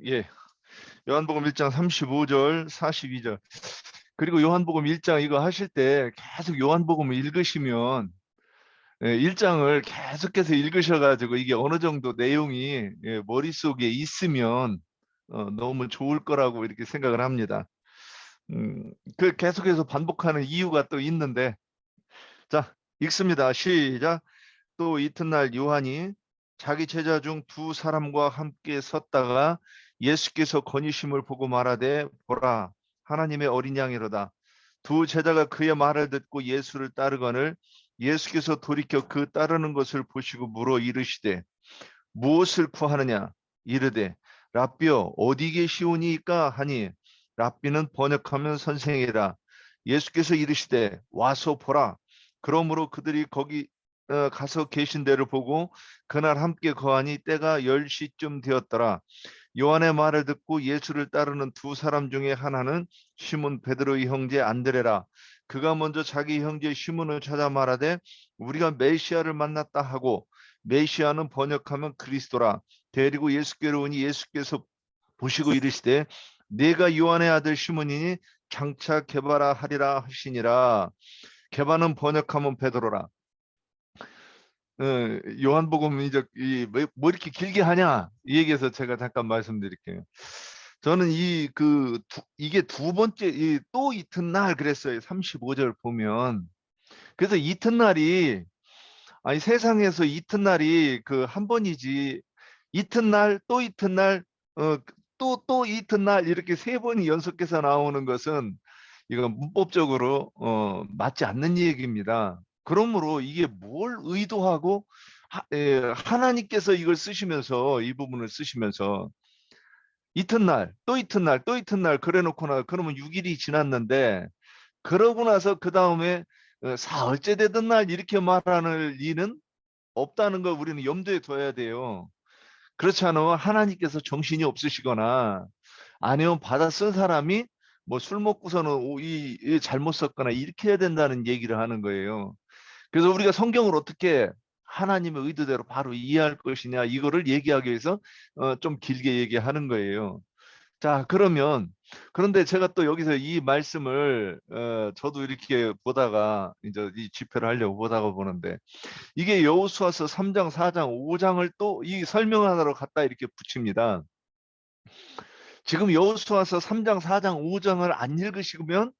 예. 요한복음 1장 35절, 42절. 그리고 요한복음 1장 이거 하실 때 계속 요한복음을 읽으시면 1장을 계속해서 읽으셔 가지고 이게 어느 정도 내용이 머릿속에 있으면 너무 좋을 거라고 이렇게 생각을 합니다. 그 계속해서 반복하는 이유가 또 있는데, 자, 읽습니다. 시작. 또 이튿날 요한이 자기 제자 중 두 사람과 함께 섰다가 예수께서 거니심을 보고 말하되, 보라, 하나님의 어린 양이로다. 두 제자가 그의 말을 듣고 예수를 따르거늘 예수께서 돌이켜 그 따르는 것을 보시고 물어 이르시되, 무엇을 구하느냐? 이르되, 랍비여 어디 계시오니이까 하니, 랍비는 번역하면 선생이라. 예수께서 이르시되, 와서 보라. 그러므로 그들이 거기 가서 계신 데를 보고 그날 함께 거하니 때가 10시쯤 되었더라. 요한의 말을 듣고 예수를 따르는 두 사람 중에 하나는 시몬 베드로의 형제 안드레라. 그가 먼저 자기 형제 시몬을 찾아 말하되, 우리가 메시아를 만났다 하고, 메시아는 번역하면 그리스도라. 데리고 예수께로 오니 예수께서 보시고 이르시되, 내가 요한의 아들 시몬이니 장차 게바라 하리라 하시니라. 게바는 번역하면 베드로라. 요한복음 이제 뭐 이렇게 길게 하냐 이 얘기해서 제가 잠깐 말씀드릴게요. 저는 이게 두 번째 또 이튿날 그랬어요. 35절 보면. 그래서 이튿날이, 아니 세상에서 이튿날이 그 한 번이지, 이튿날 또 이튿날 또 이튿날 이렇게 세 번이 연속해서 나오는 것은 이건 문법적으로 맞지 않는 얘기입니다. 그러므로 이게 뭘 의도하고 하나님께서 이걸 쓰시면서 이 부분을 쓰시면서 이튿날 또 이튿날 또 이튿날 그래 놓고나 그러면 6일이 지났는데, 그러고 나서 그 다음에 사흘째 되던 날 이렇게 말하는 리는 없다는 걸 우리는 염두에 둬야 돼요. 그렇지 않으면 하나님께서 정신이 없으시거나 아니면 받아 쓴 사람이 뭐 술 먹고서는 잘못 썼거나 이렇게 해야 된다는 얘기를 하는 거예요. 그래서 우리가 성경을 어떻게 하나님의 의도대로 바로 이해할 것이냐 이거를 얘기하기 위해서 좀 길게 얘기하는 거예요. 자, 그런데 제가 또 여기서 이 말씀을 저도 이렇게 보다가 이제 이 집회를 하려고 보다가 보는데, 이게 여호수아서 3장, 4장, 5장을 또 이 설명하나로 갖다 이렇게 붙입니다. 지금 여호수아서 3장, 4장, 5장을 안 읽으시면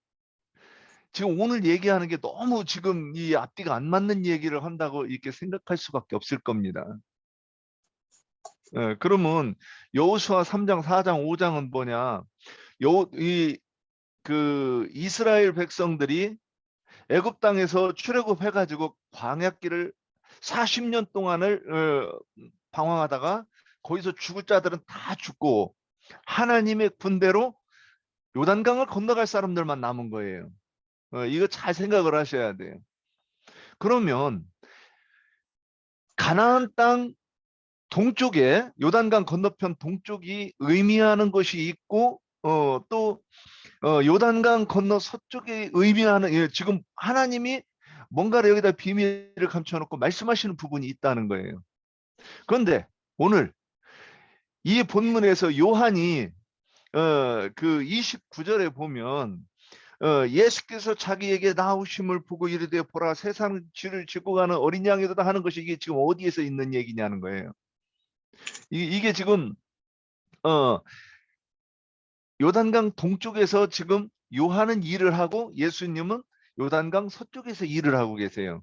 지금 오늘 얘기하는 게 너무 지금 이 앞뒤가 안 맞는 얘기를 한다고 이렇게 생각할 수밖에 없을 겁니다. 그러면 여호수아 3장, 4장, 5장은 뭐냐? 이스라엘 백성들이 애굽 땅에서 출애굽해 가지고 광야길을 40년 동안을 방황하다가 거기서 죽을 자들은 다 죽고 하나님의 군대로 요단강을 건너갈 사람들만 남은 거예요. 이거 잘 생각을 하셔야 돼요. 그러면 가나안 땅 동쪽에, 요단강 건너편 동쪽이 의미하는 것이 있고 또 요단강 건너 서쪽에 의미하는, 지금 하나님이 뭔가를 여기다 비밀을 감춰놓고 말씀하시는 부분이 있다는 거예요. 그런데 오늘 이 본문에서 요한이 그 29절에 보면 예수께서 자기에게 나오심을 보고 이르되, 보라, 세상 죄를 지고 가는 어린 양이다 하는 것이 이게 지금 어디에서 있는 얘기냐는 거예요. 이게 지금 어 요단강 동쪽에서 지금 요한은 일을 하고 예수님은 요단강 서쪽에서 일을 하고 계세요.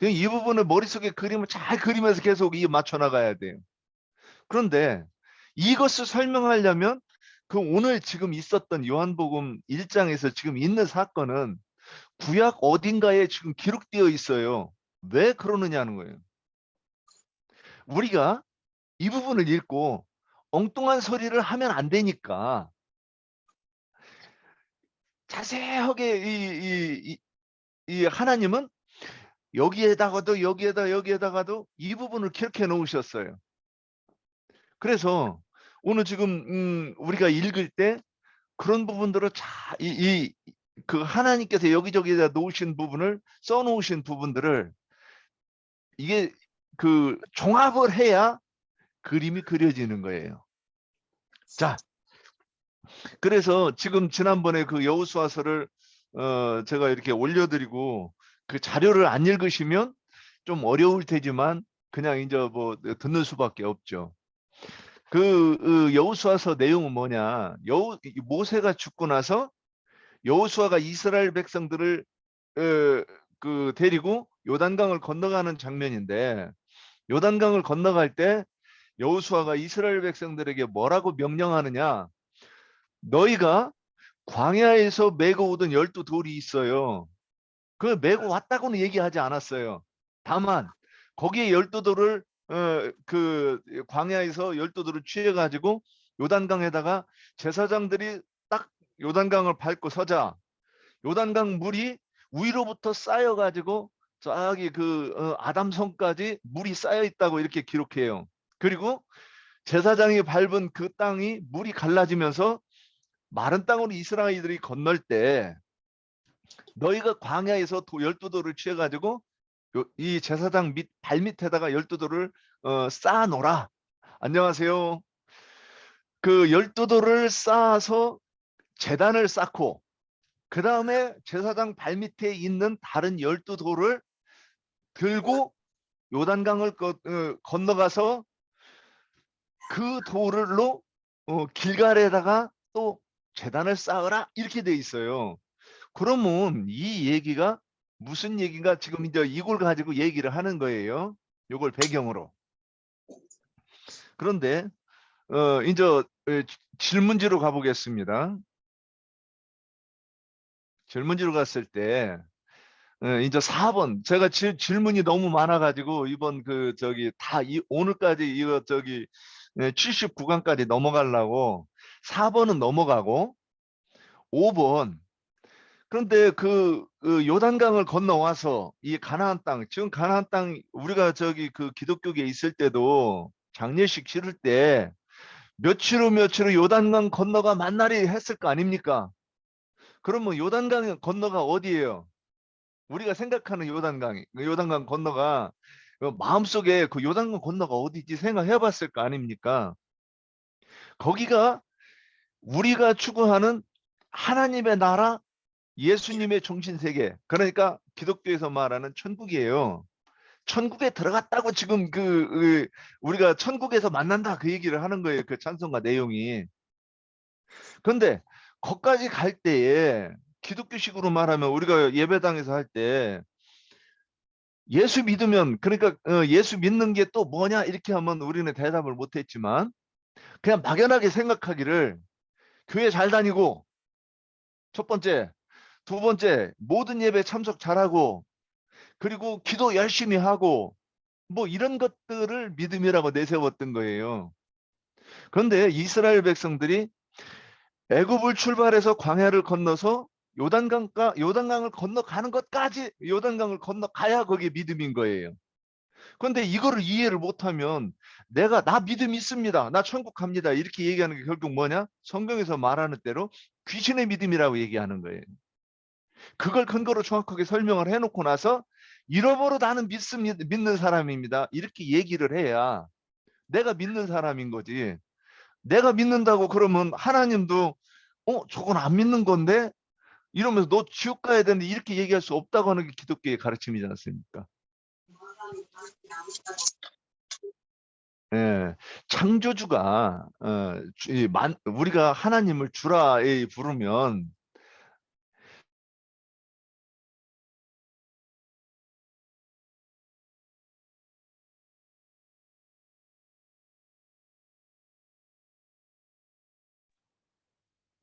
이 부분을 머릿속에 그림을 잘 그리면서 계속 맞춰 나가야 돼요. 그런데 이것을 설명하려면 그 오늘 지금 있었던 요한복음 1장에서 지금 있는 사건은 구약 어딘가에 지금 기록되어 있어요. 왜 그러느냐는 거예요. 우리가 이 부분을 읽고 엉뚱한 소리를 하면 안 되니까 자세하게 이 하나님은 여기에다가도 이 부분을 기록해 놓으셨어요. 그래서 오늘 지금 우리가 읽을 때 그런 부분들을 그 하나님께서 여기저기에다 놓으신 부분을 써 놓으신 부분들을 이게 그 종합을 해야 그림이 그려지는 거예요. 자, 그래서 지금 지난번에 그 여호수아서를 제가 이렇게 올려드리고 그 자료를 안 읽으시면 좀 어려울 테지만 그냥 이제 뭐 듣는 수밖에 없죠. 그 여호수아서 내용은 뭐냐? 모세가 죽고 나서 여호수아가 이스라엘 백성들을 그 데리고 요단강을 건너가는 장면인데, 요단강을 건너갈 때 여호수아가 이스라엘 백성들에게 뭐라고 명령하느냐? 너희가 광야에서 메고 오던 12돌이 있어요. 그 메고 왔다고는 얘기하지 않았어요. 다만 거기에 12돌을 그 광야에서 12돌을 취해 가지고 요단강에다가 제사장들이 딱 요단강을 밟고 서자 요단강 물이 위로부터 쌓여 가지고 저기 그 아담성까지 물이 쌓여 있다고 이렇게 기록해요. 그리고 제사장이 밟은 그 땅이 물이 갈라지면서 마른 땅으로 이스라엘들이 건널 때 너희가 광야에서 12돌을 취해 가지고 이 제사장 밑 발밑에다가 12돌을 쌓아놓으라. 안녕하세요. 그 12돌을 쌓아서 제단을 쌓고 그 다음에 제사장 발밑에 있는 다른 12돌을 들고 요단강을 건너가서 그 돌로 길갈에다가 또 제단을 쌓으라 이렇게 돼 있어요. 그러면 이 얘기가 무슨 얘기인가? 지금 이제 이걸 가지고 얘기를 하는 거예요. 이걸 배경으로. 그런데 이제 질문지로 가보겠습니다. 질문지로 갔을 때 이제 4번 제가 질문이 너무 많아가지고 이번 그 저기 다 오늘까지 이거 저기 79강까지 넘어가려고 4번은 넘어가고 5번. 그런데 그 요단강을 건너와서 이 가나안 땅, 지금 가나안 땅 우리가 저기 그 기독교계에 있을 때도 장례식 치를 때 며칠 후 며칠 후 요단강 건너가 만나리 했을 거 아닙니까? 그러면 요단강 건너가 어디예요? 우리가 생각하는 요단강이 요단강 건너가 마음속에 그 요단강 건너가 어디지 생각해 봤을 거 아닙니까? 거기가 우리가 추구하는 하나님의 나라, 예수님의 정신세계, 그러니까 기독교에서 말하는 천국이에요. 천국에 들어갔다고 지금 우리가 천국에서 만난다 그 얘기를 하는 거예요. 그 찬송가 내용이. 그런데 거기까지 갈 때에 기독교식으로 말하면 우리가 예배당에서 할 때 예수 믿으면 그러니까 예수 믿는 게 또 뭐냐 이렇게 하면 우리는 대답을 못했지만 그냥 막연하게 생각하기를 교회 잘 다니고 첫 번째, 두 번째 모든 예배 참석 잘하고 그리고 기도 열심히 하고 뭐 이런 것들을 믿음이라고 내세웠던 거예요. 그런데 이스라엘 백성들이 애굽을 출발해서 광야를 건너서 요단강을 건너가는 것까지 요단강을 건너가야 그게 믿음인 거예요. 그런데 이거를 이해를 못하면 나 믿음 있습니다. 나 천국 갑니다. 이렇게 얘기하는 게 결국 뭐냐? 성경에서 말하는 대로 귀신의 믿음이라고 얘기하는 거예요. 그걸 근거로 정확하게 설명을 해놓고 나서 이러므로 나는 믿는 사람입니다. 이렇게 얘기를 해야 내가 믿는 사람인 거지. 내가 믿는다고 그러면 하나님도 저건 안 믿는 건데? 이러면서 너 지옥 가야 되는데 이렇게 얘기할 수 없다고 하는 게 기독교의 가르침이지 않습니까? 예, 창조주가 우리가 하나님을 주라에 부르면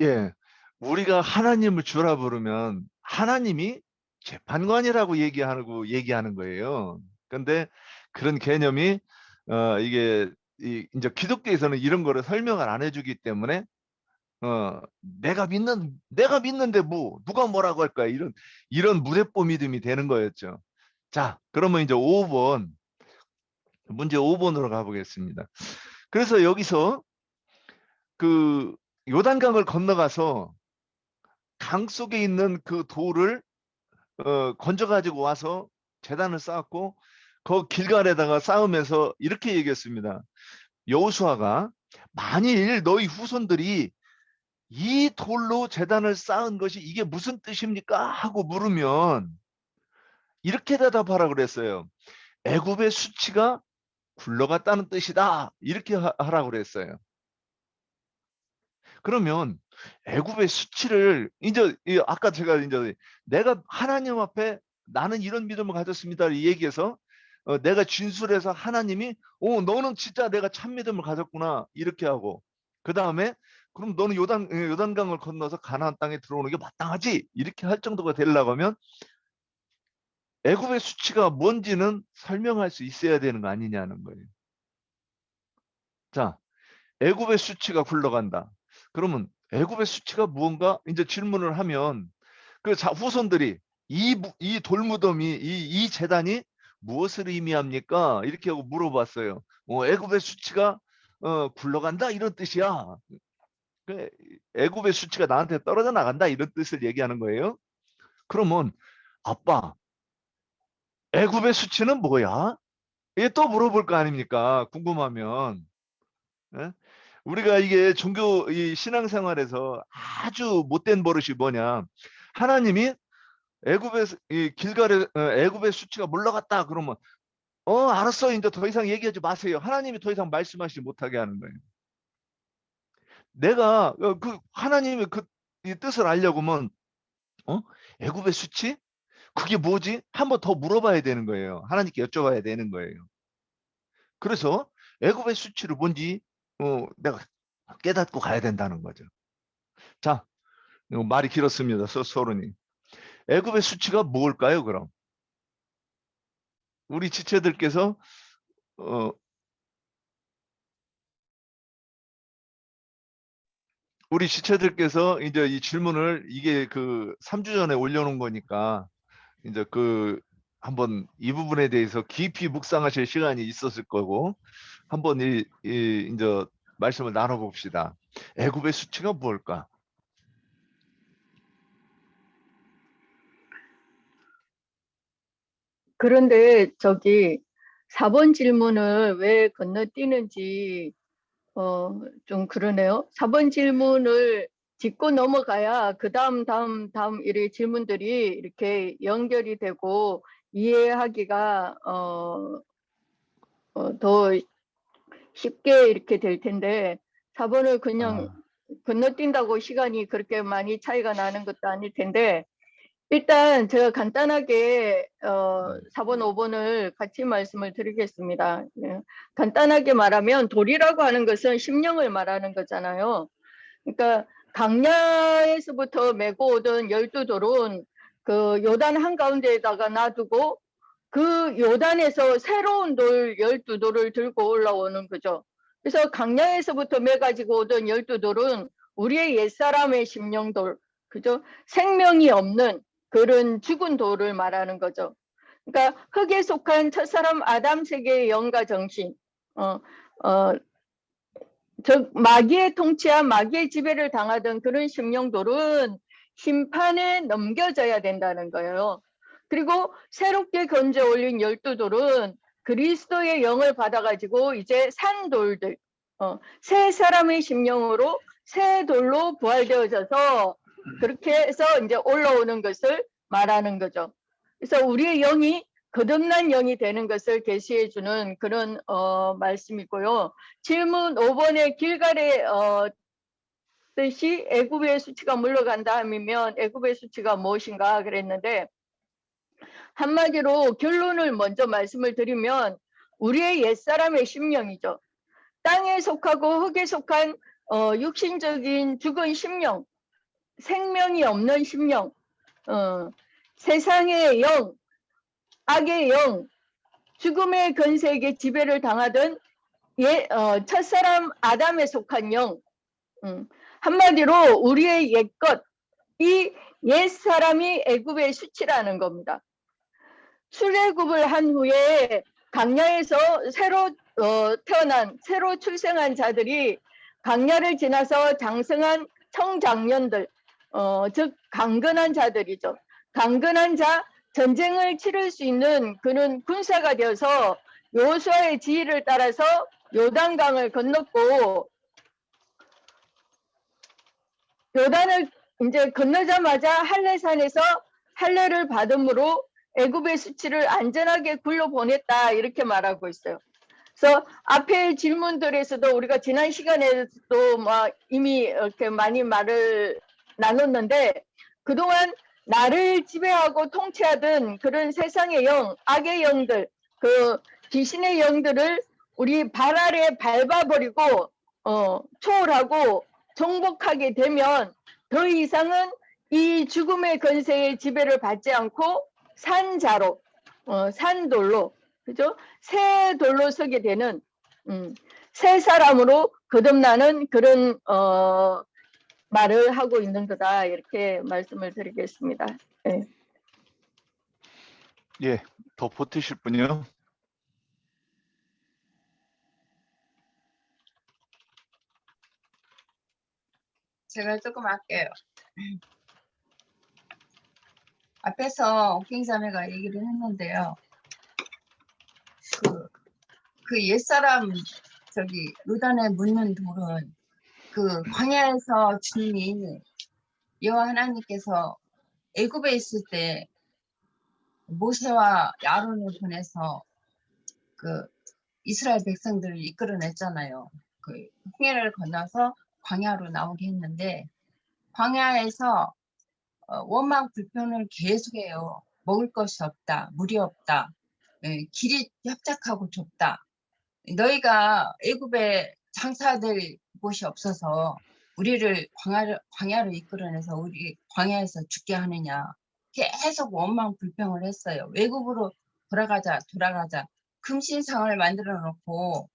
예, 우리가 하나님을 주라 부르면 하나님이 재판관이라고 얘기하는 거예요. 근데 그런 개념이 이게 이제 기독교에서는 이런 거를 설명을 안 해주기 때문에 내가 믿는데 뭐 누가 뭐라고 할 거야 이런 무대뽀 믿음이 되는 거였죠. 자, 그러면 이제 5번 문제 5번으로 가보겠습니다. 그래서 여기서 그 요단강을 건너가서 강 속에 있는 그 돌을 건져 가지고 와서 제단을 쌓았고 그 길갈에다가 싸우면서 이렇게 얘기했습니다. 여호수아가 만일 너희 후손들이 이 돌로 제단을 쌓은 것이 이게 무슨 뜻입니까? 하고 물으면 이렇게 대답하라 그랬어요. 애굽의 수치가 굴러갔다는 뜻이다. 이렇게 하라고 그랬어요. 그러면 애굽의 수치를 이제 아까 제가 이제 내가 하나님 앞에 나는 이런 믿음을 가졌습니다. 이 얘기해서 내가 진술해서 하나님이 너는 진짜 내가 참 믿음을 가졌구나 이렇게 하고 그 다음에 그럼 너는 요단강을 건너서 가나안 땅에 들어오는 게 마땅하지 이렇게 할 정도가 되려고 하면 애굽의 수치가 뭔지는 설명할 수 있어야 되는 거 아니냐는 거예요. 자, 애굽의 수치가 굴러간다. 그러면 애굽의 수치가 무언가 이제 질문을 하면 그 후손들이 이 돌무덤이 이 제단이 무엇을 의미합니까? 이렇게 하고 물어봤어요. 애굽의 수치가 굴러간다 이런 뜻이야. 애굽의 수치가 나한테 떨어져 나간다 이런 뜻을 얘기하는 거예요. 그러면 아빠 애굽의 수치는 뭐야? 이게 또 물어볼 거 아닙니까? 궁금하면. 예? 우리가 이게 종교 이 신앙생활에서 아주 못된 버릇이 뭐냐? 하나님이 애굽의 이 길갈에 애굽의 수치가 물러갔다 그러면 알았어 이제 더 이상 얘기하지 마세요. 하나님이 더 이상 말씀하시지 못하게 하는 거예요. 내가 그 하나님의 그 이 뜻을 알려고면 애굽의 수치? 그게 뭐지? 한번 더 물어봐야 되는 거예요. 하나님께 여쭤봐야 되는 거예요. 그래서 애굽의 수치를 뭔지 내가 깨닫고 가야 된다는 거죠. 자, 말이 길었습니다. 서론이. 애굽의 수치가 뭘까요, 그럼? 우리 지체들께서 어, 우리 지체들께서 이제 이 질문을 이게 그 3주 전에 올려놓은 거니까 이제 그 한번 이 부분에 대해서 깊이 묵상하실 시간이 있었을 거고 한번 이제 말씀을 나눠봅시다. 애굽의 수치가 뭘까? 그런데 저기 4번 질문을 왜 건너뛰는지 좀 그러네요. 4번 질문을 짚고 넘어가야 그 다음 이렇게 질문들이 이렇게 연결이 되고 이해하기가 더 쉽게 이렇게 될 텐데 4번을 그냥 아, 건너뛴다고 시간이 그렇게 많이 차이가 나는 것도 아닐 텐데 일단 제가 간단하게 4번, 5번을 같이 말씀을 드리겠습니다. 예. 간단하게 말하면 돌이라고 하는 것은 심령을 말하는 거잖아요. 그러니까 강야에서부터 메고 오던 12돌은 그 요단 한가운데에다가 놔두고 그 요단에서 새로운 돌 12돌을 들고 올라오는 거죠. 그래서 강야에서부터 메가지고 오던 12돌은 우리의 옛사람의 심령돌, 그죠? 생명이 없는 그런 죽은 돌을 말하는 거죠. 그러니까 흙에 속한 첫사람 아담 세계의 영과 정신, 즉 마귀의 통치와 마귀의 지배를 당하던 그런 심령돌은 심판에 넘겨져야 된다는 거예요. 그리고 새롭게 건져 올린 12돌은 그리스도의 영을 받아가지고 이제 산 돌들, 새 사람의 심령으로 새 돌로 부활되어져서 그렇게 해서 이제 올라오는 것을 말하는 거죠. 그래서 우리의 영이 거듭난 영이 되는 것을 계시해 주는 그런 말씀이고요. 질문 5번에 길갈의 뜻이 애굽의 수치가 물러간다 하면 애굽의 수치가 무엇인가 그랬는데 한마디로 결론을 먼저 말씀을 드리면 우리의 옛사람의 심령이죠. 땅에 속하고 흙에 속한 육신적인 죽은 심령, 생명이 없는 심령, 세상의 영, 악의 영, 죽음의 근세에게 지배를 당하던 첫사람 아담에 속한 영, 한마디로 우리의 옛것, 이 옛사람이 애굽의 수치라는 겁니다. 출애굽을 한 후에 강야에서 새로 태어난, 새로 출생한 자들이 강야를 지나서 장성한 청장년들, 즉 강건한 자들이죠. 강건한 자, 전쟁을 치를 수 있는 그는 군사가 되어서 여호수아의 지휘를 따라서 요단강을 건넜고, 요단을 이제 건너자마자 할례산에서 할례를 받음으로 애굽의 수치를 안전하게 굴려보냈다, 이렇게 말하고 있어요. 그래서 앞에 질문들에서도 우리가 지난 시간에도 이미 이렇게 많이 말을 나눴는데, 그동안 나를 지배하고 통치하던 그런 세상의 영, 악의 영들, 그 귀신의 영들을 우리 발 아래 밟아버리고 초월하고 정복하게 되면 더 이상은 이 죽음의 권세의 지배를 받지 않고 산자로, 산돌로, 그죠? 새 돌로 서게 되는 새 사람으로 거듭나는 그런 말을 하고 있는 거다, 이렇게 말씀을 드리겠습니다. 네. 예, 더 보태실 분이요? 제가 조금 할게요. 앞에서 옥행자매가 얘기를 했는데요. 그 옛사람 요단에 묻는 돌은 그 광야에서 주님이 여호와 하나님께서 애굽에 있을 때 모세와 아론을 보내서 그 이스라엘 백성들을 이끌어냈잖아요. 그 홍해를 건너서 광야로 나오게 했는데, 광야에서 원망 불평을 계속해요. 먹을 것이 없다, 물이 없다, 길이 협착하고 좁다. 너희가 애굽에 장사될 곳이 없어서 우리를 광야로 이끌어내서 우리 광야에서 죽게 하느냐. 계속 원망 불평을 했어요. 외국으로 돌아가자. 금신상을 만들어 놓고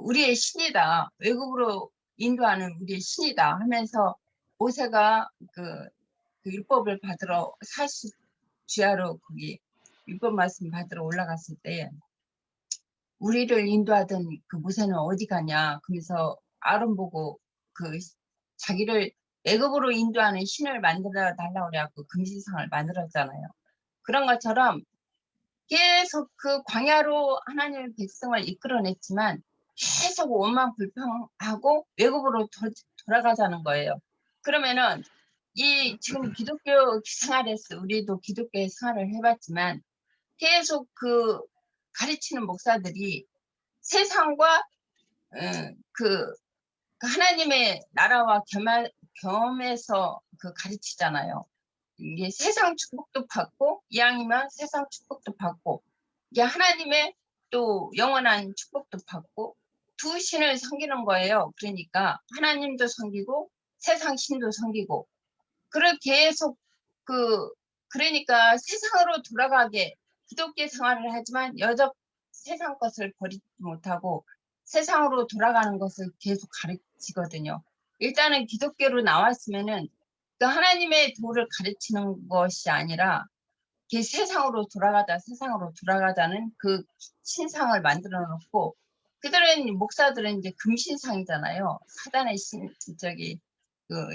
우리의 신이다. 외국으로 인도하는 우리의 신이다 하면서 모세가 그 율법을 받으러 40지하로 거기 율법 말씀 받으러 올라갔을 때 우리를 인도하던 그 모세는 어디 가냐. 그래서 아론 보고 자기를 애굽으로 인도하는 신을 만들어 달라고 그래갖고 금신상을 만들었잖아요. 그런 것처럼 계속 그 광야로 하나님의 백성을 이끌어냈지만 계속 원망 불평하고 외국으로 돌아가자는 거예요. 그러면은 지금 기독교 생활에서 우리도 기독교의 생활을 해봤지만 계속 가르치는 목사들이 세상과 하나님의 나라와 겸해서 가르치잖아요. 이게 세상 축복도 받고 이왕이면 세상 축복도 받고 이게 하나님의 또 영원한 축복도 받고 두 신을 섬기는 거예요. 그러니까 하나님도 섬기고 세상 신도 섬기고 그렇게 계속 그러니까 세상으로 돌아가게 기독교 생활을 하지만 여적 세상 것을 버리지 못하고 세상으로 돌아가는 것을 계속 가르치거든요. 일단은 기독교로 나왔으면은 그 하나님의 도를 가르치는 것이 아니라 세상으로 돌아가자는 그 신상을 만들어 놓고 그들은 목사들은 이제 금신상이잖아요. 사단의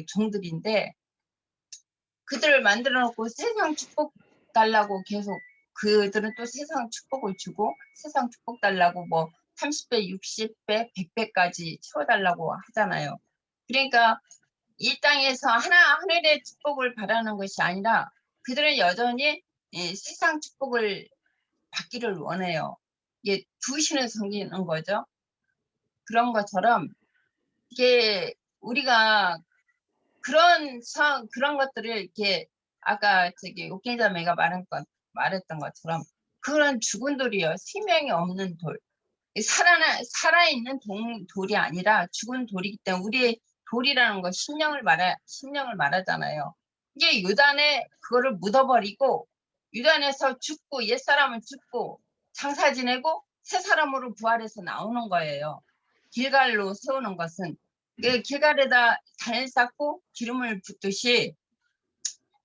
종들인데 그들을 만들어 놓고 세상 축복 달라고 계속 그들은 또 세상 축복을 주고 세상 축복 달라고 30배, 60배, 100배까지 채워달라고 하잖아요. 그러니까 이 땅에서 하늘의 축복을 바라는 것이 아니라 그들은 여전히 세상 축복을 받기를 원해요. 이게 두 신을 섬기는 거죠. 그런 것처럼 이게 우리가 그런 것들을 이렇게 아까 옥행자매가 말했던 것처럼 그런 죽은 돌이요. 생명이 없는 돌. 살아있는 돌이 아니라 죽은 돌이기 때문에 우리의 돌이라는 건 신령을 말하잖아요. 이게 유단에 그거를 묻어버리고 유단에서 죽고 옛사람은 죽고 장사 지내고 새 사람으로 부활해서 나오는 거예요. 길갈로 세우는 것은 길갈에다 잔을 쌓고 기름을 붓듯이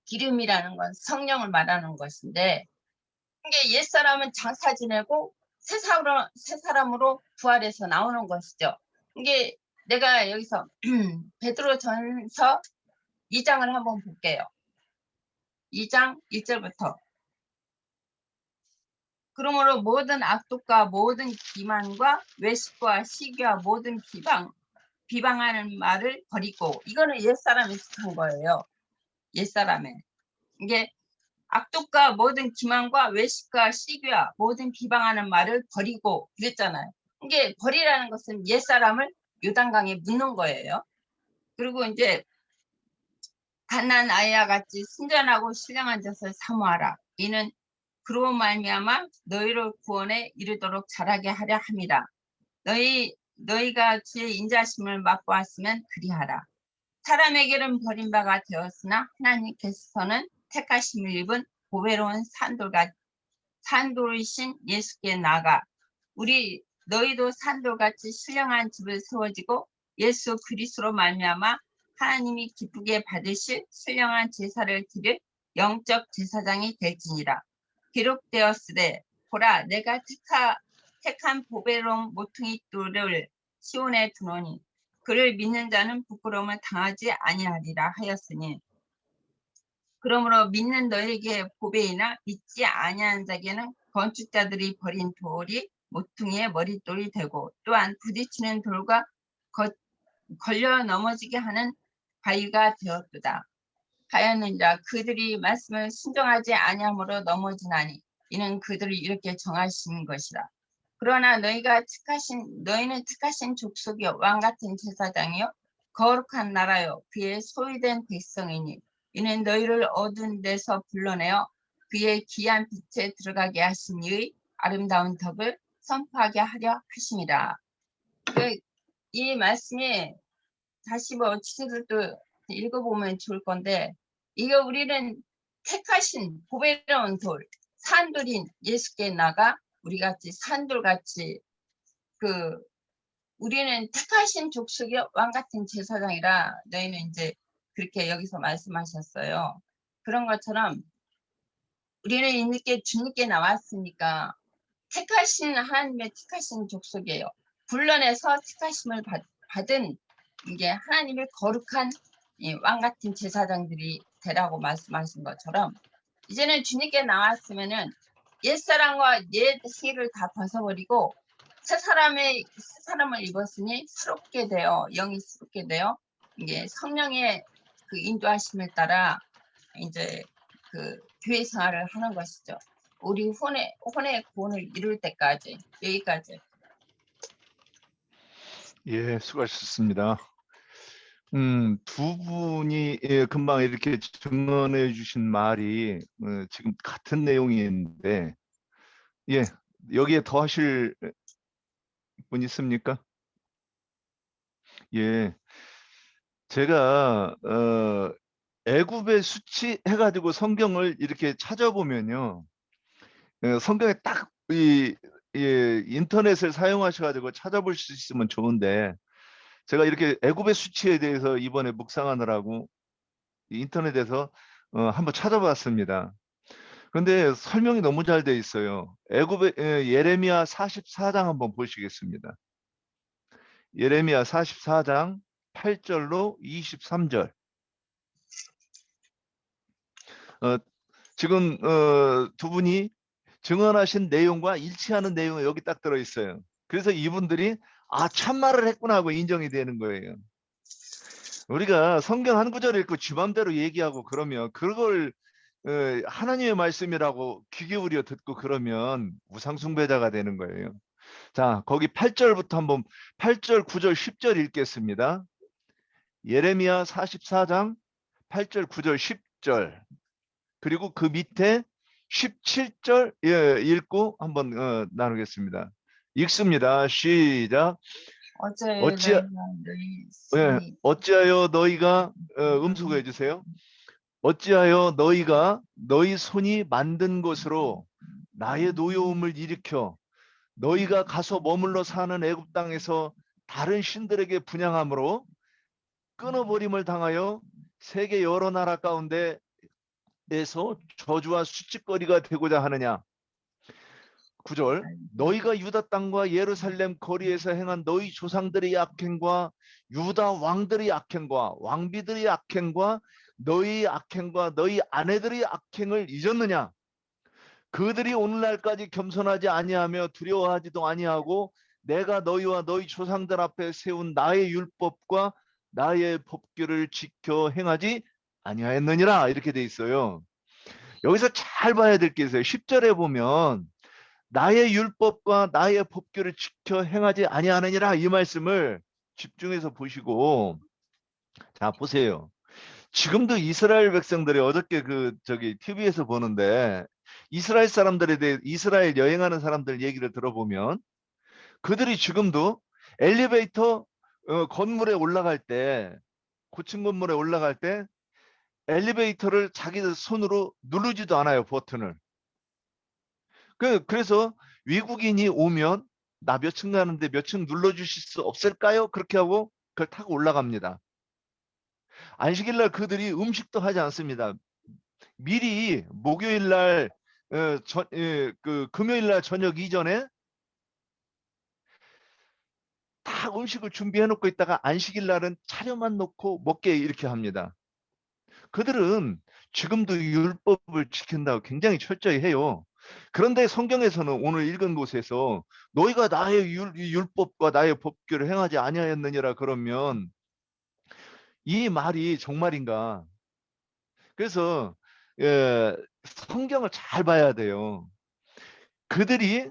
기름이라는 건 성령을 말하는 것인데 이게 옛사람은 장사 지내고 새 사람으로 부활해서 나오는 것이죠. 이게 내가 여기서 베드로전서 2장을 한번 볼게요. 2장 1절부터 그러므로 모든 악독과 모든 기만과 외식과 시기와 모든 비방하는 말을 버리고, 이거는 옛사람에 속한 거예요. 옛사람에. 이게 악독과 모든 기만과 외식과 시기와 모든 비방하는 말을 버리고 그랬잖아요. 이게 버리라는 것은 옛사람을 요단강에 묻는 거예요. 그리고 이제 갓난 아이와 같이 순전하고 신령한 젖을 사모하라. 이는 그로 말미암아 너희를 구원에 이르도록 자라게 하려 함이라. 너희가 주의 인자심을 맛보았으면 그리하라. 사람에게는 버림바가 되었으나 하나님께서는 택하심을 입은 보배로운 산돌이신 예수께 나아가 너희도 산돌같이 신령한 집을 세워지고 예수 그리스도로 말미암아 하나님이 기쁘게 받으실 신령한 제사를 드릴 영적 제사장이 될지니라. 기록되었으되 보라 내가 택한 보배로운 모퉁이 돌을 시온에 두노니 그를 믿는 자는 부끄러움을 당하지 아니하리라 하였으니, 그러므로 믿는 너에게 보배이나 믿지 아니하는 자에게는 건축자들이 버린 돌이 모퉁이의 머릿돌이 되고 또한 부딪히는 돌과 걸려 넘어지게 하는 바위가 되었도다 하였느니라. 그들이 말씀을 순종하지 아니함으로 넘어지나니 이는 그들을 이렇게 정하신 것이라. 그러나 너희는 택하신 족속이요 왕 같은 제사장이요 거룩한 나라요 그의 소유된 백성이니 이는 너희를 어두운 데서 불러내어 그의 귀한 빛에 들어가게 하신 이의 아름다운 덕을 선포하게 하려 하심이라. 이 말씀이 다시 지체들도 읽어보면 좋을 건데, 이거 우리는 택하신 보배로운 돌, 산돌인 예수께 나가 우리 같이 산돌같이 우리는 택하신 족속의 왕 같은 제사장이라 너희는 이제 그렇게 여기서 말씀하셨어요. 그런 것처럼 우리는 이렇게 주님께 나왔으니까 하나님의 택하신 족속이에요. 불러내서 택하심을 받은 이게 하나님의 거룩한 왕 같은 제사장들이 되라고 말씀하신 것처럼 이제는 주님께 나왔으면은 옛사람과 옛 행위를 다 벗어버리고 새 사람을 입었으니 새롭게 되어 영이 새롭게 되어 이게 성령의 그 인도하심에 따라 이제 그 교회 생활을 하는 것이죠. 우리 혼의 구원을 이룰 때까지. 여기까지. 예, 수고하셨습니다. 두 분이 금방 이렇게 증언해 주신 말이 지금 같은 내용인데, 예, 여기에 더 하실 분 있습니까? 예, 제가 애굽의 수치 해가지고 성경을 이렇게 찾아보면요, 성경에 딱 인터넷을 사용하셔가지고 찾아볼 수 있으면 좋은데, 제가 이렇게 애굽의 수치에 대해서 이번에 묵상하느라고 인터넷에서 한번 찾아봤습니다. 그런데 설명이 너무 잘 돼 있어요. 애굽의 예레미야 44장 한번 보시겠습니다. 예레미야 44장 8절로 23절. 지금 두 분이 증언하신 내용과 일치하는 내용이 여기 딱 들어 있어요. 그래서 이분들이 참말을 했구나 하고 인정이 되는 거예요. 우리가 성경 한 구절 읽고 지 맘대로 얘기하고 그러면 그걸 하나님의 말씀이라고 귀 기울여 듣고 그러면 우상숭배자가 되는 거예요. 자, 거기 8절부터 한번 8절, 9절, 10절 읽겠습니다. 예레미야 44장 8절, 9절, 10절. 그리고 그 밑에 17절 읽고 한번 나누겠습니다. 읽습니다. 시작. 어찌하여 너희가 음수해 주세요. 어찌하여 너희가 너희 손이 만든 것으로 나의 노여움을 일으켜 너희가 가서 머물러 사는 애굽 땅에서 다른 신들에게 분향함으로 끊어버림을 당하여 세계 여러 나라 가운데에서 저주와 수치거리가 되고자 하느냐. 9절. 너희가 유다 땅과 예루살렘 거리에서 행한 너희 조상들의 악행과 유다 왕들의 악행과 왕비들의 악행과 너희 악행과 너희 아내들의 악행을 잊었느냐? 그들이 오늘날까지 겸손하지 아니하며 두려워하지도 아니하고 내가 너희와 너희 조상들 앞에 세운 나의 율법과 나의 법규를 지켜 행하지 아니하였느니라. 이렇게 돼 있어요. 여기서 잘 봐야 될 게 있어요. 10절에 보면 나의 율법과 나의 법규를 지켜 행하지 아니하느니라, 이 말씀을 집중해서 보시고, 자 보세요. 지금도 이스라엘 백성들이, 어저께 TV에서 보는데 이스라엘 사람들에 대해, 이스라엘 여행하는 사람들 얘기를 들어보면 그들이 지금도 엘리베이터 건물에 올라갈 때, 고층 건물에 올라갈 때 엘리베이터를 자기들 손으로 누르지도 않아요, 버튼을. 그래서 외국인이 오면 나 몇 층 가는데 몇 층 눌러주실 수 없을까요? 그렇게 하고 그걸 타고 올라갑니다. 안식일 날 그들이 음식도 하지 않습니다. 미리 목요일 날, 금요일 날 저녁 이전에 다 음식을 준비해 놓고 있다가 안식일 날은 차려만 놓고 먹게 이렇게 합니다. 그들은 지금도 율법을 지킨다고 굉장히 철저히 해요. 그런데 성경에서는 오늘 읽은 곳에서 너희가 나의 율법과 나의 법규를 행하지 아니하였느니라 그러면 이 말이 정말인가? 그래서 성경을 잘 봐야 돼요. 그들이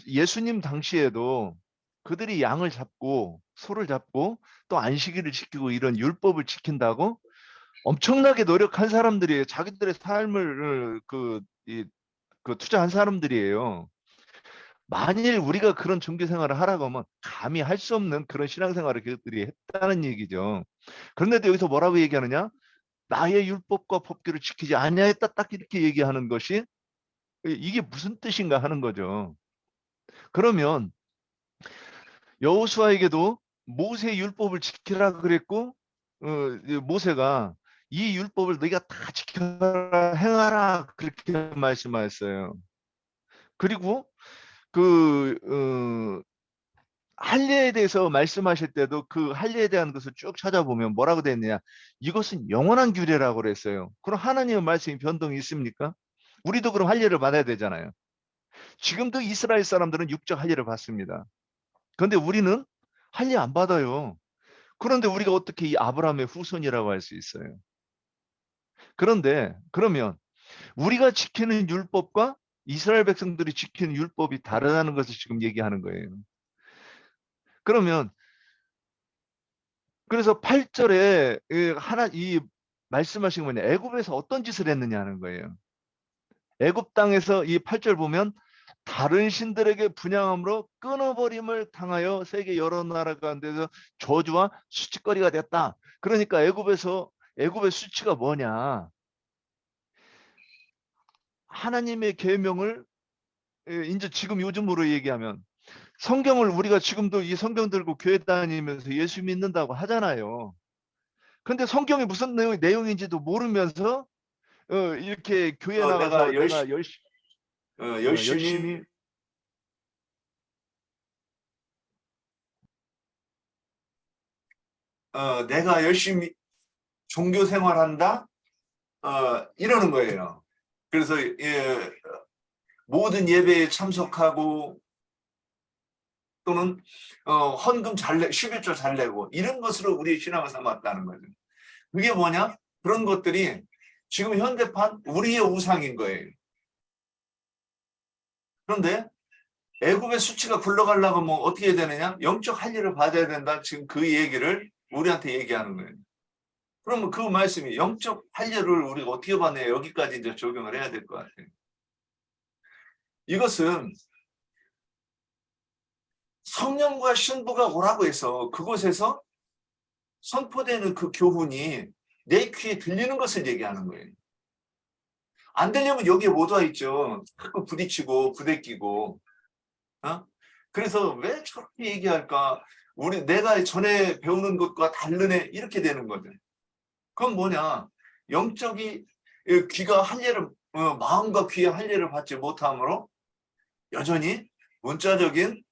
예수님 당시에도 그들이 양을 잡고 소를 잡고 또 안식일을 지키고 이런 율법을 지킨다고 엄청나게 노력한 사람들이에요. 자기들의 삶을 투자한 사람들이에요. 만일 우리가 그런 종교 생활을 하라고 하면 감히 할 수 없는 그런 신앙생활을 그들이 했다는 얘기죠. 그런데도 여기서 뭐라고 얘기하느냐? 나의 율법과 법규를 지키지 아니하였다, 딱 이렇게 얘기하는 것이 이게 무슨 뜻인가 하는 거죠. 그러면 여호수아에게도 모세의 율법을 지키라 그랬고, 모세가 이 율법을 너희가 다 지켜라, 행하라, 그렇게 말씀하셨어요. 그리고 할례에 대해서 말씀하실 때도 그 할례에 대한 것을 쭉 찾아보면 뭐라고 되어 있느냐? 이것은 영원한 규례라고 그랬어요. 그럼 하나님의 말씀이 변동이 있습니까? 우리도 그럼 할례를 받아야 되잖아요. 지금도 이스라엘 사람들은 육적 할례를 받습니다. 그런데 우리는 할례 안 받아요. 그런데 우리가 어떻게 이 아브라함의 후손이라고 할 수 있어요? 그런데 그러면 우리가 지키는 율법과 이스라엘 백성들이 지키는 율법이 다르다는 것을 지금 얘기하는 거예요. 그러면 그래서 8절에 이 말씀하신 거냐, 애굽에서 어떤 짓을 했느냐는 거예요. 애굽 땅에서 이 8절 보면 다른 신들에게 분향함으로 끊어버림을 당하여 세계 여러 나라 가운데서 저주와 수치거리가 됐다. 그러니까 애굽의 수치가 뭐냐? 하나님의 계명을, 이제 지금 요즘으로 얘기하면 성경을, 우리가 지금도 이 성경 들고 교회 다니면서 예수 믿는다고 하잖아요. 근데 성경이 무슨 내용인지도 모르면서 이렇게 교회 나가서 내가 열심히 내가 열심히 종교 생활한다, 이러는 거예요. 그래서 모든 예배에 참석하고 또는 헌금 잘 11조 잘 내고 이런 것으로 우리의 신앙을 삼았다는 거죠. 그게 뭐냐? 그런 것들이 지금 현대판 우리의 우상인 거예요. 그런데 애굽의 수치가 굴러가려고 뭐 어떻게 해야 되느냐? 영적 할례를 받아야 된다. 지금 그 얘기를 우리한테 얘기하는 거예요. 그러면 그 말씀이 영적 할례를 우리가 어떻게 받느냐, 여기까지 이제 적용을 해야 될 것 같아요. 이것은 성령과 신부가 오라고 해서 그곳에서 선포되는 그 교훈이 내 귀에 들리는 것을 얘기하는 거예요. 안 들리면 여기에 못 와 있죠. 자꾸 부딪히고 부대끼고. 그래서 왜 저렇게 얘기할까? 내가 전에 배우는 것과 다르네, 이렇게 되는 거죠. 그건 뭐냐? 영적이 귀가 할례를, 마음과 귀의 할례를 받지 못함으로 여전히 문자적인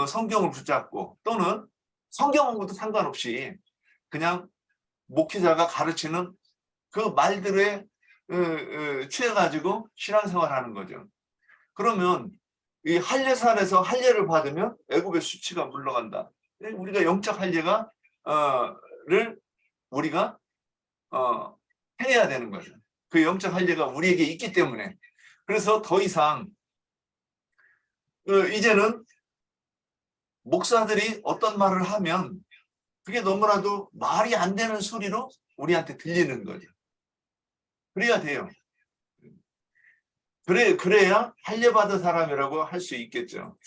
성경을 붙잡고, 또는 성경하고도 상관없이 그냥 목회자가 가르치는 그 말들에 취해가지고 신앙생활하는 거죠. 그러면 이 할례산에서 할례를 받으면 애굽의 수치가 물러간다. 우리가 영적 할례가 를 우리가 행해야 되는 거죠. 그 영적 할례가 우리에게 있기 때문에. 그래서 더 이상 이제는 목사들이 어떤 말을 하면 그게 너무나도 말이 안 되는 소리로 우리한테 들리는 거죠. 그래야 돼요. 그래야 할례 받은 사람이라고 할 수 있겠죠.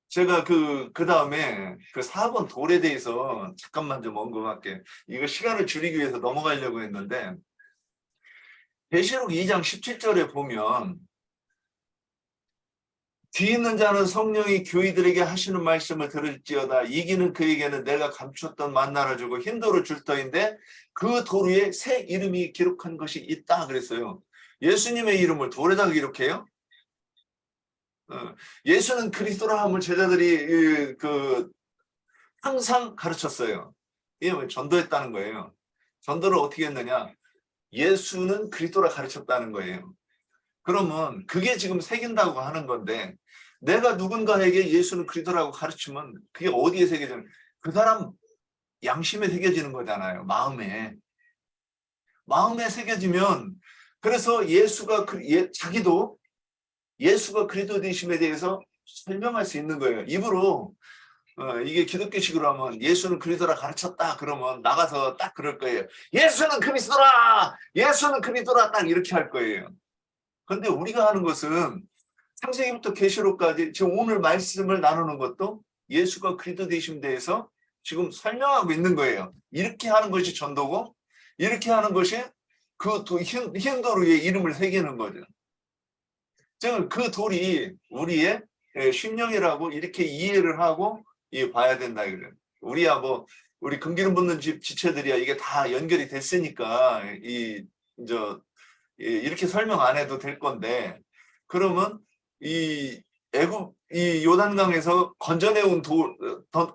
제가 그 다음에 그 4번 돌에 대해서 잠깐만 좀 언급할게요. 이거 시간을 줄이기 위해서 넘어가려고 했는데, 계시록 2장 17절에 보면 뒤 있는 자는 성령이 교회들에게 하시는 말씀을 들을지어다. 이기는 그에게는 내가 감추었던 만나를 주고 흰 돌을 줄 터인데 그 돌 위에 새 이름이 기록한 것이 있다 그랬어요. 예수님의 이름을 돌에다가 기록해요? 예수는 그리스도라 함을 제자들이 항상 가르쳤어요. 이게 뭐 전도했다는 거예요. 전도를 어떻게 했느냐? 예수는 그리스도라 가르쳤다는 거예요. 그러면 그게 지금 새긴다고 하는 건데, 내가 누군가에게 예수는 그리스도라고 가르치면 그게 어디에 새겨지는, 그 사람 양심에 새겨지는 거잖아요. 마음에 새겨지면, 그래서 자기도 예수가 그리스도 되심에 대해서 설명할 수 있는 거예요. 입으로 이게 기독교식으로 하면 예수는 그리스도라 가르쳤다 그러면 나가서 딱 그럴 거예요. 예수는 그리스도라! 예수는 그리스도라! 딱 이렇게 할 거예요. 그런데 우리가 하는 것은 창세기부터 계시록까지 지금 오늘 말씀을 나누는 것도 예수가 그리스도 되심에 대해서 지금 설명하고 있는 거예요. 이렇게 하는 것이 전도고, 이렇게 하는 것이 그 흰 돌 위에 이름을 새기는 거죠. 즉 그 돌이 우리의 심령이라고 이렇게 이해를 하고 봐야 된다 그래요. 우리야 뭐 우리 금기름 붓는 집 지체들이야 이게 다 연결이 됐으니까 이렇게 설명 안 해도 될 건데, 그러면 이 요단강에서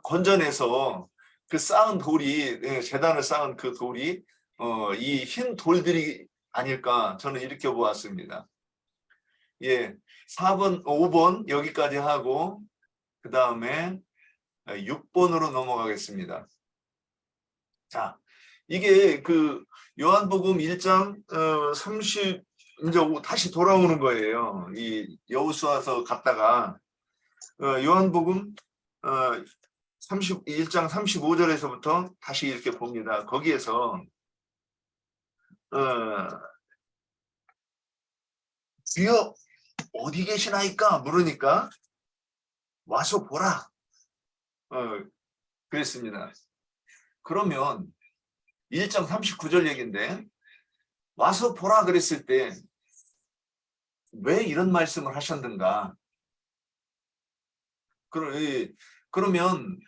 건져내서 그 쌓은 돌이, 제단을 쌓은 그 돌이 이 흰 돌들이 아닐까 저는 이렇게 보았습니다. 4번, 5번 여기까지 하고 그 다음에 6번으로 넘어가겠습니다. 자, 이게 그 요한복음 1장 30 이제 다시 돌아오는 거예요. 이 여호수아서 갔다가 요한복음 1장 35절에서부터 다시 이렇게 봅니다. 거기에서 주여 어디 계시나이까 물으니까 와서 보라 그랬습니다. 그러면 1장 39절 얘기인데 와서 보라 그랬을 때 왜 이런 말씀을 하셨는가? 그러면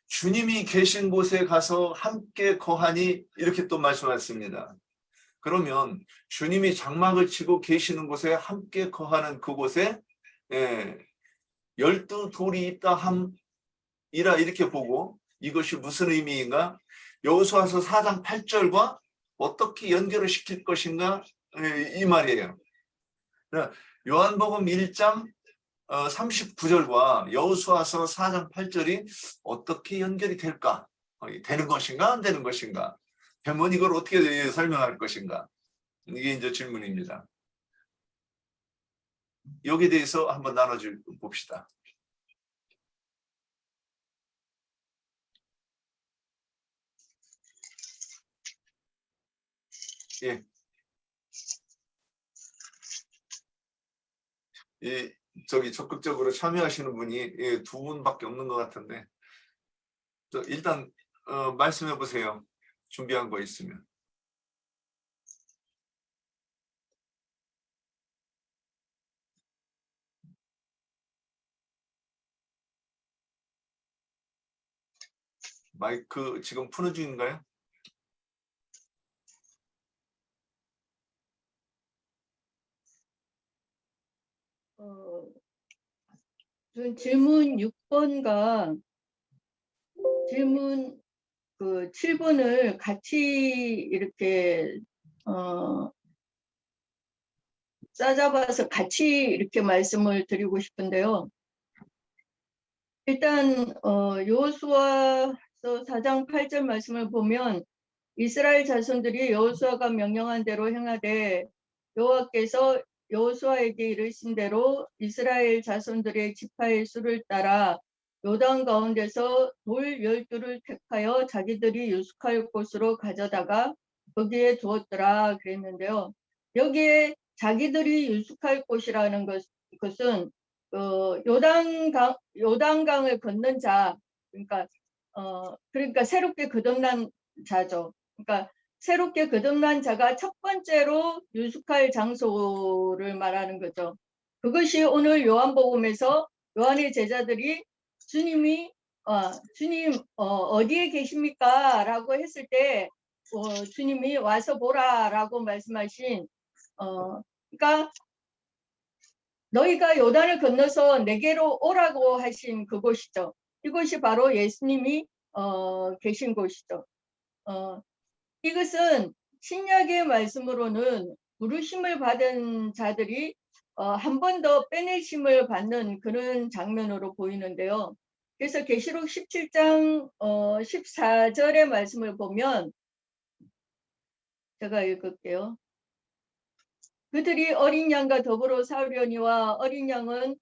주님이 계신 곳에 가서 함께 거하니 이렇게 또 말씀하셨습니다. 그러면 주님이 장막을 치고 계시는 곳에 함께 거하는 그곳에 12돌이 있다 함이라 이렇게 보고, 이것이 무슨 의미인가? 여호수아서 4장 8절과 어떻게 연결을 시킬 것인가 이 말이에요. 요한복음 1장 39절과 여호수아서 4장 8절이 어떻게 연결이 될까? 되는 것인가 안 되는 것인가? 되면 이걸 어떻게 설명할 것인가? 이게 이제 질문입니다. 여기에 대해서 한번 봅시다. 저기 적극적으로 참여하시는 분이 두 분밖에 없는 것 같은데, 일단 말씀해 보세요. 준비한 거 있으면. 마이크 지금 푸는 중인가요? 질문 6번과 질문 그 7번을 같이 이렇게 짜잡아서 같이 이렇게 말씀을 드리고 싶은데요. 일단 여호수아서 4장 8절 말씀을 보면 이스라엘 자손들이 여호수아가 명령한 대로 행하되 여호와께서 여호수아에게 이르신 대로 이스라엘 자손들의 지파의 수를 따라 요단 가운데서 돌 12를 택하여 자기들이 유숙할 곳으로 가져다가 거기에 두었더라 그랬는데요. 여기에 자기들이 유숙할 곳이라는 것은 요단강을 건넌 자, 그러니까 새롭게 거듭난 자죠. 그러니까 새롭게 거듭난 자가 첫 번째로 유숙할 장소를 말하는 거죠. 그것이 오늘 요한복음에서 요한의 제자들이 주님 어디에 계십니까? 라고 했을 때 주님이 와서 보라 라고 말씀하신 그러니까 너희가 요단을 건너서 내게로 오라고 하신 그곳이죠. 이곳이 바로 예수님이 계신 곳이죠. 이것은 신약의 말씀으로는 부르심을 받은 자들이 한 번 더 빼내심을 받는 그런 장면으로 보이는데요. 그래서 계시록 17장 14절의 말씀을 보면 제가 읽을게요. 그들이 어린 양과 더불어 싸우려니와 어린 양은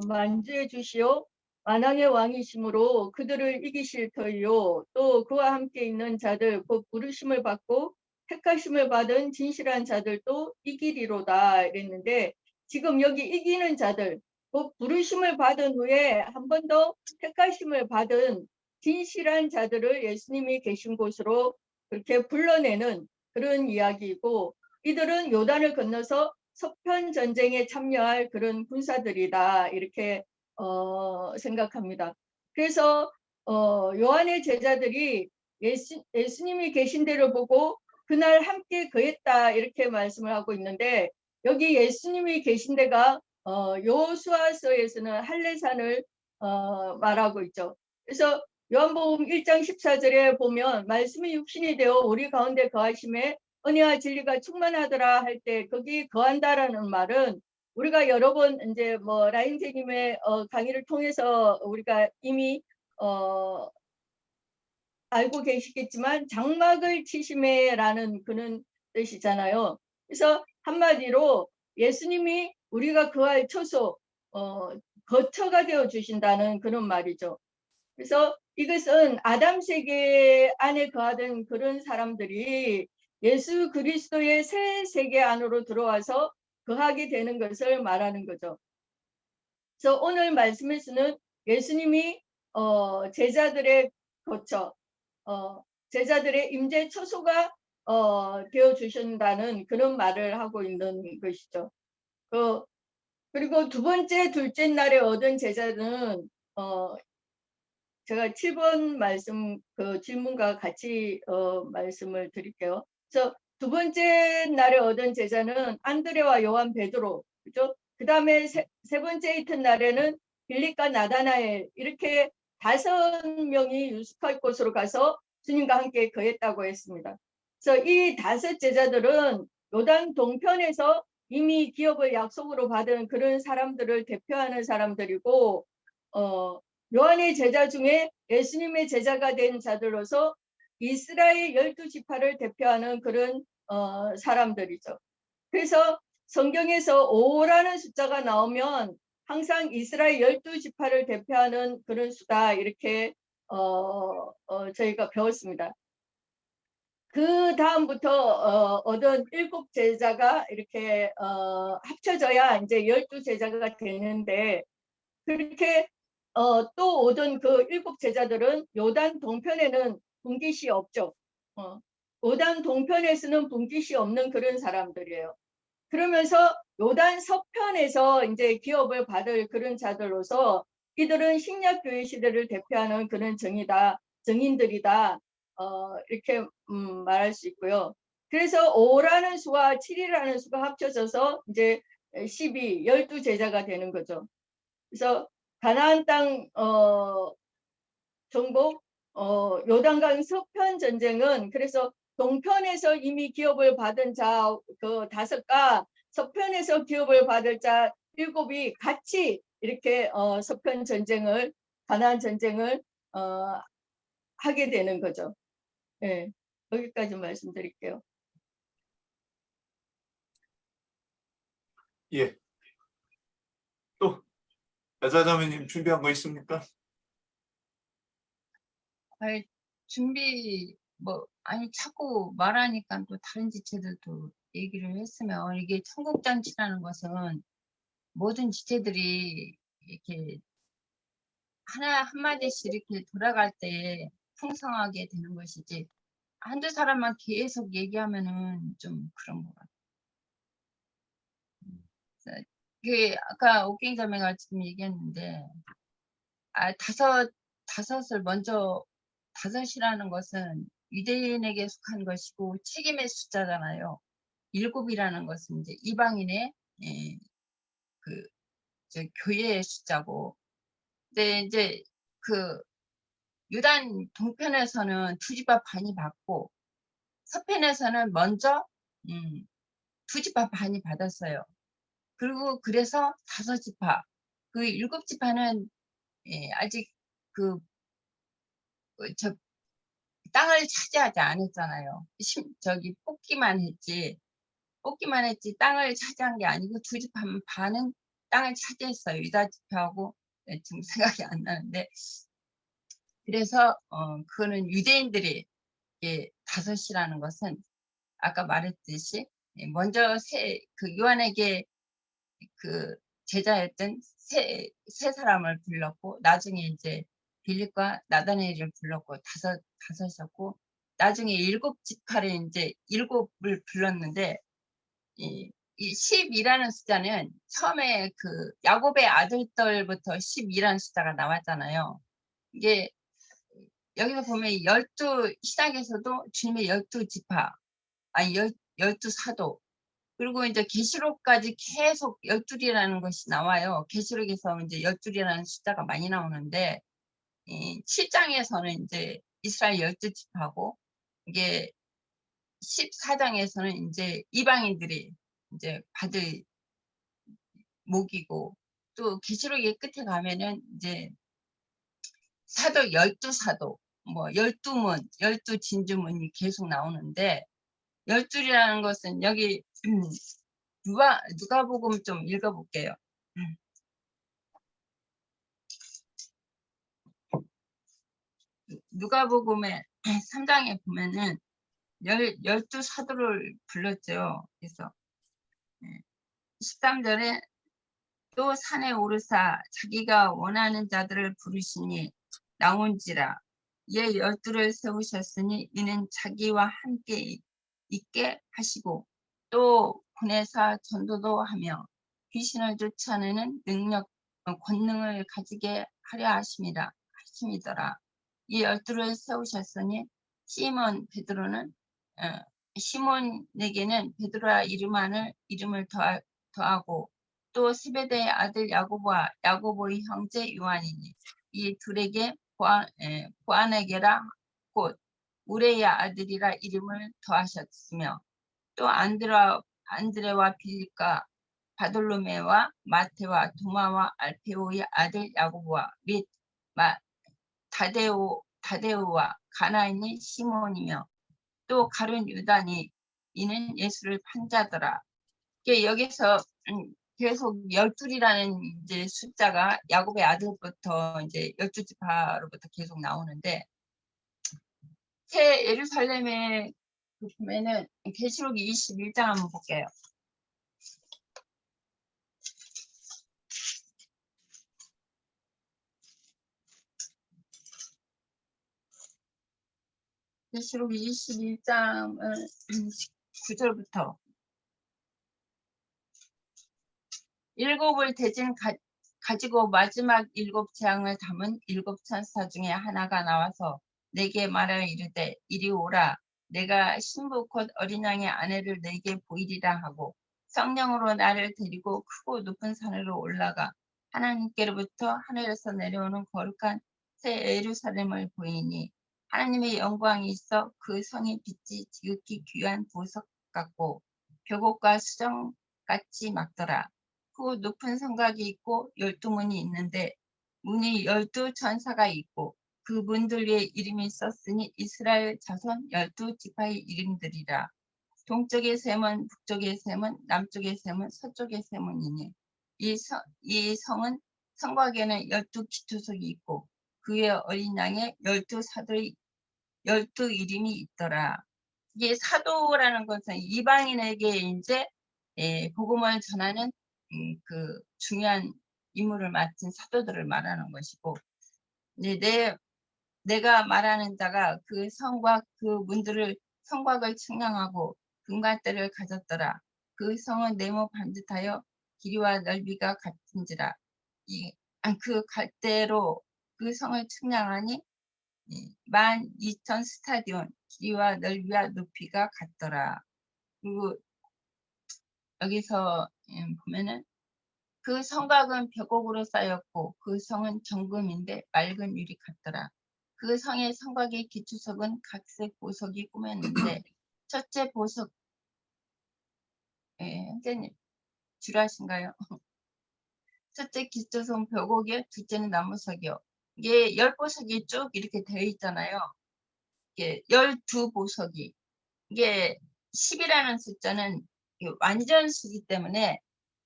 만주의 주시오 만왕의 왕이심으로 그들을 이기실 터이요 또 그와 함께 있는 자들 곧 부르심을 받고 택하심을 받은 진실한 자들도 이기리로다 이랬는데 지금 여기 이기는 자들 곧 부르심을 받은 후에 한 번 더 택하심을 받은 진실한 자들을 예수님이 계신 곳으로 그렇게 불러내는 그런 이야기이고 이들은 요단을 건너서 서편 전쟁에 참여할 그런 군사들이다 이렇게 생각합니다. 그래서 요한의 제자들이 예수님이 계신 데를 보고 그날 함께 거했다 이렇게 말씀을 하고 있는데 여기 예수님이 계신 데가 여호수아서에서는 할례산을 말하고 있죠. 그래서 요한복음 1장 14절에 보면 말씀이 육신이 되어 우리 가운데 거하심에 은혜와 진리가 충만하더라 할 때 거기 거한다라는 말은 우리가 여러 번 이제 뭐 라인제님의 강의를 통해서 우리가 이미 알고 계시겠지만 장막을 치심에라는 그런 뜻이잖아요. 그래서 한마디로 예수님이 우리가 거할 처소 거처가 되어 주신다는 그런 말이죠. 그래서 이것은 아담 세계 안에 거하던 그런 사람들이 예수 그리스도의 새 세계 안으로 들어와서 거하게 되는 것을 말하는 거죠. 그래서 오늘 말씀에서는 예수님이 제자들의 거처, 제자들의 임재 처소가 되어 주신다는 그런 말을 하고 있는 것이죠. 그리고 두 번째, 둘째 날에 얻은 제자는 제가 7번 말씀 그 질문과 같이 말씀을 드릴게요. 그래서 두 번째 날에 얻은 제자는 안드레와 요한 베드로, 그죠? 그 다음에 세 번째 이튿날에는 빌립과 나다나엘 이렇게 5명이 유숙할 곳으로 가서 주님과 함께 거했다고 했습니다. 그래서 이 5 제자들은 요단 동편에서 이미 기업을 약속으로 받은 그런 사람들을 대표하는 사람들이고 요한의 제자 중에 예수님의 제자가 된 자들로서 이스라엘 12지파를 대표하는 그런 사람들이죠. 그래서 성경에서 5라는 숫자가 나오면 항상 이스라엘 12지파를 대표하는 그런 수다 이렇게 저희가 배웠습니다. 그 다음부터 얻은 7 제자가 이렇게 합쳐져야 이제 12 제자가 되는데 그렇게 또 오던 그 7 제자들은 요단 동편에는 분깃이 없죠. 요단 동편에서는 분깃이 없는 그런 사람들이에요. 그러면서 요단 서편에서 이제 기업을 받을 그런 자들로서 이들은 신약교회 시대를 대표하는 그런 정인들이다. 이렇게 말할 수 있고요. 그래서 5라는 수와 7이라는 수가 합쳐져서 이제 12 제자가 되는 거죠. 그래서 가나안 땅 정복 요단강 서편 전쟁은 그래서 동편에서 이미 기업을 받은 자 그 5가 서편에서 기업을 받을 자 7이 같이 이렇게 서편 전쟁을 가나안 전쟁을 하게 되는 거죠. 예, 여기까지 말씀드릴게요. 예. 또 여자자매님 준비한 거 있습니까? 아니, 준비 아니 자꾸 말하니까 또 다른 지체들도 얘기를 했으면 이게 청국잔치라는 것은 모든 지체들이 이렇게 한마디씩 이렇게 돌아갈 때 풍성하게 되는 것이지 한두 사람만 계속 얘기하면은 좀 그런 것 같아요. 그래서 그 아까 옥갱 자매가 지금 얘기했는데 다섯을 먼저 다섯이라는 것은 유대인에게 속한 것이고 책임의 숫자잖아요. 7이라는 것은 이제 이방인의 교회의 숫자고, 근데 이제 그 유단 동편에서는 2지파 반이 받고 서편에서는 먼저 2지파 반이 받았어요. 그리고 그래서 5지파, 그 7지파는 아직 땅을 차지하지 않았잖아요. 뽑기만 했지 땅을 차지한 게 아니고 2지파 반은 땅을 차지했어요. 유다 지파하고 지금 생각이 안 나는데, 그래서 그거는 유대인들이 5이라는 것은 아까 말했듯이 먼저 요한에게 그 제자였던 세 사람을 불렀고, 나중에 이제 빌립과 나다나엘을 불렀고 다섯이었고, 나중에 7지파를 이제 7을 불렀는데, 이 10이라는 숫자는 처음에 그 야곱의 아들들부터 10이라는 숫자가 나왔잖아요. 이게 여기서 보면 12 시작에서도 주님의 12지파, 아니 12사도, 그리고 이제 계시록까지 계속 12이라는 것이 나와요. 계시록에서 이제 12이라는 숫자가 많이 나오는데, 7장에서는 이제 이스라엘 12지파고, 이게 14장에서는 이제 이방인들이 이제 받을 목이고, 또 계시록의 끝에 가면은 이제 사도 12사도, 뭐 12문, 12진주문이 계속 나오는데, 12이라는 것은 여기 누가복음 좀 읽어볼게요. 누가복음의 3장에 보면은 12사도를 불렀죠. 그래서 13절에 또 산에 오르사 자기가 원하는 자들을 부르시니 나온지라. 이에 12를 세우셨으니 이는 자기와 함께 있게 하시고 또 보내사 전도도 하며 귀신을 쫓아내는 권능을 가지게 하려 하심이더라. 이 12를 세우셨으니 시몬에게는 베드로라 이름을 더하고 또 스베대의 아들 야고보와 야고보의 형제 요한이니, 이 둘에게 보아네게라 곧 우레의 아들이라 이름을 더하셨으며, 또 안드레와 빌립과 바돌로메와 마테와 도마와 알페오의 아들 야고보와 및 다데오와 가나인의 시몬이며 또 가룟 유다니, 이는 예수를 판 자더라. 여기서 계속 12이라는 이제 숫자가 야곱의 아들부터 이제 12지파로부터 계속 나오는데, 새 예루살렘에 보면은 계시록 21장 한번 볼게요. 계시록 21장은 9절부터 7을 대진 가지고 마지막 7 재앙을 담은 7 천사 중에 하나가 나와서 내게 말하여 이르되 이리 오라. 내가 신부 곧 어린 양의 아내를 내게 보이리라 하고, 성령으로 나를 데리고 크고 높은 산으로 올라가 하나님께로부터 하늘에서 내려오는 거룩한 새 예루살렘을 보이니, 하나님의 영광이 있어 그 성의 빛이 지극히 귀한 보석 같고 벽옥과 수정 같이 막더라. 그 높은 성곽이 있고 12문이 있는데 문이 12천사가 있고 그 문들 위에 이름이 썼으니 이스라엘 자손 12지파의 이름들이라. 동쪽의 셈은 북쪽의 셈은 남쪽의 셈은 서쪽의 셈이니 이 성은 성곽에는 12기초석이 있고 그의 어린 양의 12사도의 12이름이 있더라. 이게 사도라는 것은 이방인에게 이제 복음을 전하는 그 중요한 임무를 맡은 사도들을 말하는 것이고, 이제 내가 말하는 자가 그 성곽 그 문들을 성곽을 측량하고 금갈대를 가졌더라. 그 성은 네모 반듯하여 길이와 넓이가 같은지라. 그 갈대로 그 성을 측량하니 12,000 스타디온 길이와 넓이와 높이가 같더라. 그리고 여기서 보면은 그 성곽은 벽옥으로 쌓였고 그 성은 정금인데 맑은 유리 같더라. 그 성의 성곽의 기초석은 각색 보석이 꾸몄는데 첫째 보석, 선생님 줄하신가요? 첫째 기초석은 벽옥이요, 둘째는 나무석이요. 이게 10보석이 쭉 이렇게 되어 있잖아요. 이게 12보석이. 이게 10이라는 숫자는 완전수기 때문에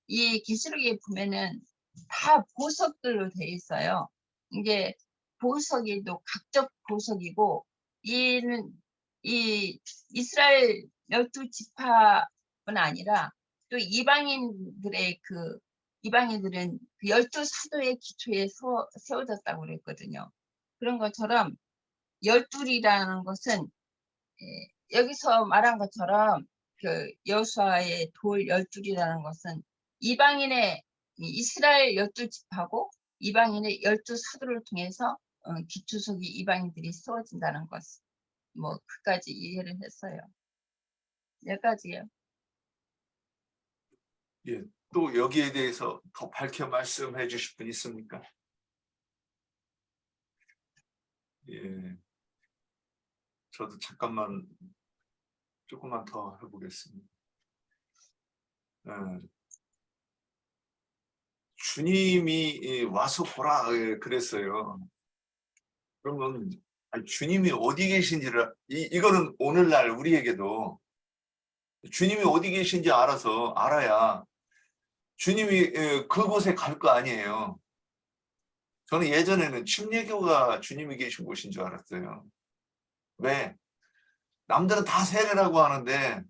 이 기술에 보면은 다 보석들로 되어 있어요. 이게 보석이도 각적 보석이고 이 이스라엘 12지파뿐 아니라 또 이방인들은 그 12사도의 기초에 세워졌다고 그랬거든요. 그런 것처럼 12이라는 것은 여기서 말한 것처럼 그 여호수아의 돌 12이라는 것은 이방인의 이스라엘 12지파고 이방인의 12사도를 통해서 기초석이 이방인들이 세워진다는 것. 뭐 그까지 이해를 했어요. 여기까지요. 예, 또 여기에 대해서 더 밝혀 말씀해 주실 분 있습니까? 예, 저도 잠깐만 조금만 더 해보겠습니다. 주님이 와서 보라 그랬어요. 그러면 주님이 어디 계신지를 이거는 오늘날 우리에게도 주님이 어디 계신지 알아야 주님이 그곳에 갈 거 아니에요. 저는 예전에는 침례교가 주님이 계신 곳인 줄 알았어요. 왜? 남들은 다 세례라고 하는데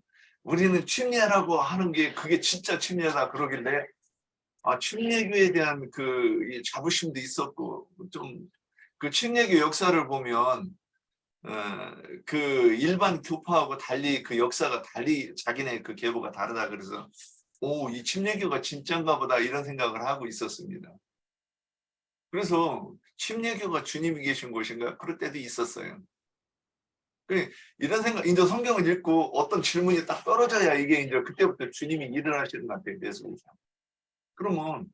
우리는 침례라고 하는 게 그게 진짜 침례다 그러길래 침례교에 대한 그 자부심도 있었고 좀 그 침례교 역사를 보면 그 일반 교파하고 달리 그 역사가 달리 자기네 그 계보가 다르다 그래서 이 침례교가 진짜인가 보다 이런 생각을 하고 있었습니다. 그래서 침례교가 주님이 계신 곳인가 그럴 때도 있었어요. 이런 생각, 이제 성경을 읽고 어떤 질문이 딱 떨어져야 이게 이제 그때부터 주님이 일을 하시는 것 같아요. 내 속에서. 그러면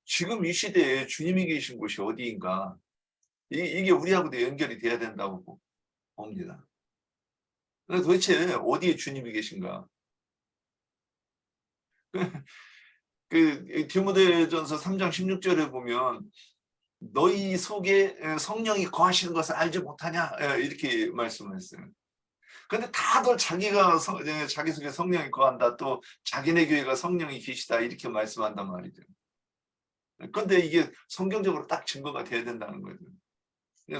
지금 이 시대에 주님이 계신 곳이 어디인가? 이게 우리하고도 연결이 돼야 된다고 봅니다. 도대체 어디에 주님이 계신가? 그 디모데전서 3장 16절에 보면 너희 속에 성령이 거하시는 것을 알지 못하냐? 이렇게 말씀을 했어요. 근데 다들 자기가 자기 속에 성령이 거한다, 또 자기네 교회가 성령이 계시다 이렇게 말씀한단 말이죠. 근데 이게 성경적으로 딱 증거가 돼야 된다는 거죠.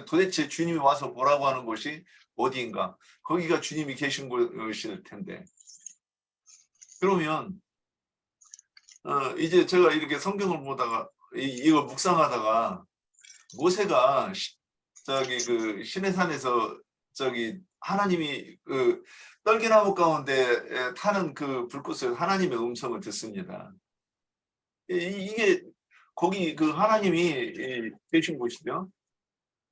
도대체 주님이 와서 보라고 하는 곳이 어디인가? 거기가 주님이 계신 곳일 텐데. 그러면 이제 제가 이렇게 성경을 보다가 이걸 묵상하다가 모세가 그 시내산에서 하나님이 그 떨기나무 가운데 타는 그 불꽃을 하나님의 음성을 듣습니다. 이게 거기 그 하나님이 계신 곳이죠.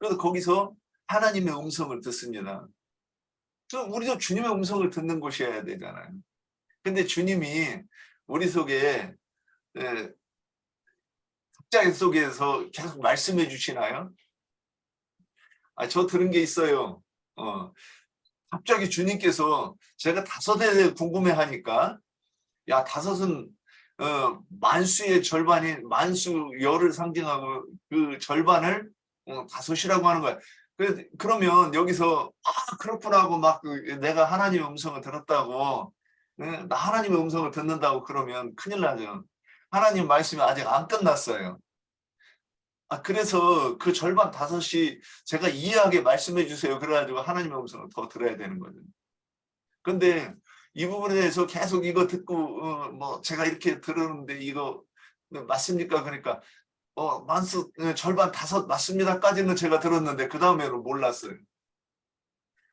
그래서 거기서 하나님의 음성을 듣습니다. 우리도 주님의 음성을 듣는 곳이어야 되잖아요. 근데 주님이 우리 속에 각자 속에서 계속 말씀해 주시나요? 저 들은 게 있어요. 갑자기 주님께서 제가 다섯에 대해 궁금해하니까 야 다섯은 만수의 절반인 만수 열을 상징하고 그 절반을 다섯이라고 하는 거야. 그러면 여기서 그렇구나 하고 막 내가 하나님의 음성을 들었다고 나 하나님의 음성을 듣는다고 그러면 큰일 나죠. 하나님 말씀이 아직 안 끝났어요. 그래서 그 절반 다섯이 제가 이해하게 말씀해 주세요. 그래가지고 하나님의 음성을 더 들어야 되는 거죠. 근데 이 부분에 대해서 계속 이거 듣고 뭐 제가 이렇게 들었는데 이거 맞습니까? 그러니까 만수 절반 다섯 맞습니다까지는 제가 들었는데 그 다음에는 몰랐어요.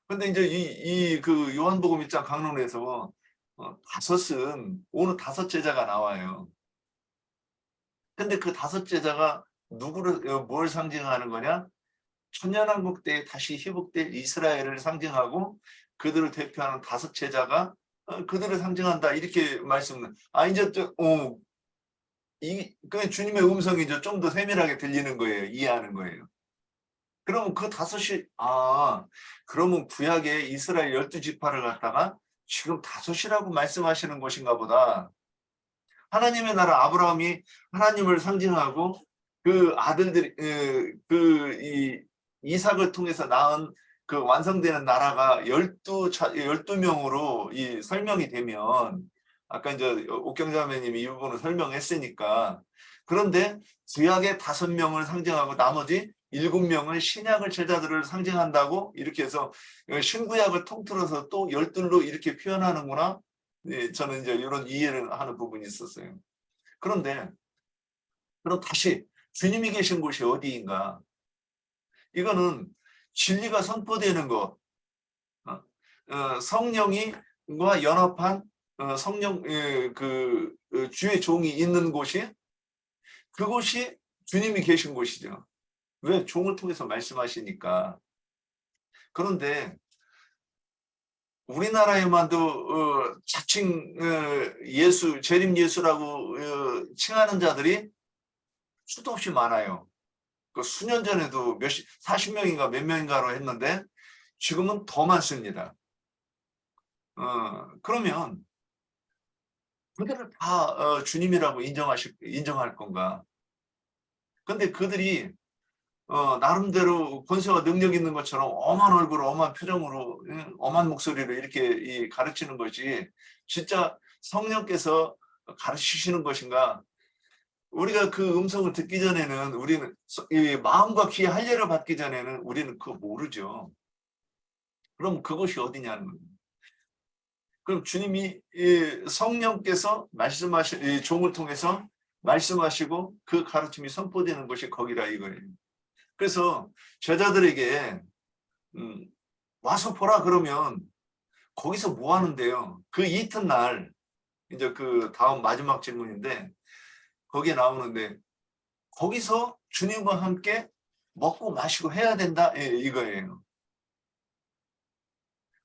근데 이제 그 요한복음 1장 강론에서 다섯은 오늘 다섯 제자가 나와요. 근데 그 다섯 제자가 누구를 뭘 상징하는 거냐? 천년왕국 때 다시 회복될 이스라엘을 상징하고 그들을 대표하는 다섯 제자가 그들을 상징한다 이렇게 말씀을 이제 그 주님의 음성이 이제 좀 더 세밀하게 들리는 거예요. 이해하는 거예요. 그러면 그 다섯이 그러면 구약의 이스라엘 12지파를 갖다가 지금 다섯이라고 말씀하시는 것인가 보다. 하나님의 나라 아브라함이 하나님을 상징하고 그 아들들이 이 이삭을 통해서 낳은 그 완성되는 나라가 12명으로 이 설명이 되면 아까 이제 옥경자매님이 이 부분을 설명했으니까 그런데 구약의 5명을 상징하고 나머지 7명은 신약을 제자들을 상징한다고 이렇게 해서 신구약을 통틀어서 또 12로 이렇게 표현하는구나. 네, 저는 이제 이런 이해를 하는 부분이 있었어요. 그런데 그럼 다시 주님이 계신 곳이 어디인가? 이거는 진리가 선포되는 것, 성령과 연합한 성령 주의 종이 있는 곳이 그곳이 주님이 계신 곳이죠. 왜? 종을 통해서 말씀하시니까. 그런데 우리나라에만도 자칭 예수, 재림 예수라고 칭하는 자들이 수도 없이 많아요. 그 수년 전에도 40명인가 몇 명인가로 했는데 지금은 더 많습니다. 그러면 그들을 다 주님이라고 인정할 건가? 근데 그들이 나름대로 권세와 능력 있는 것처럼 엄한 얼굴, 엄한 표정으로, 엄한 목소리로 이렇게 가르치는 것이 진짜 성령께서 가르치시는 것인가? 우리가 그 음성을 듣기 전에는 우리는 마음과 귀의 할례를 받기 전에는 우리는 그거 모르죠. 그럼 그것이 어디냐는 거예요. 그럼 주님이 성령께서 종을 통해서 말씀하시고 그 가르침이 선포되는 것이 거기라 이거예요. 그래서 제자들에게 와서 보라 그러면 거기서 뭐 하는데요? 그 이튿날 이제 그 다음 마지막 질문인데 거기에 나오는데 거기서 주님과 함께 먹고 마시고 해야 된다 이거예요.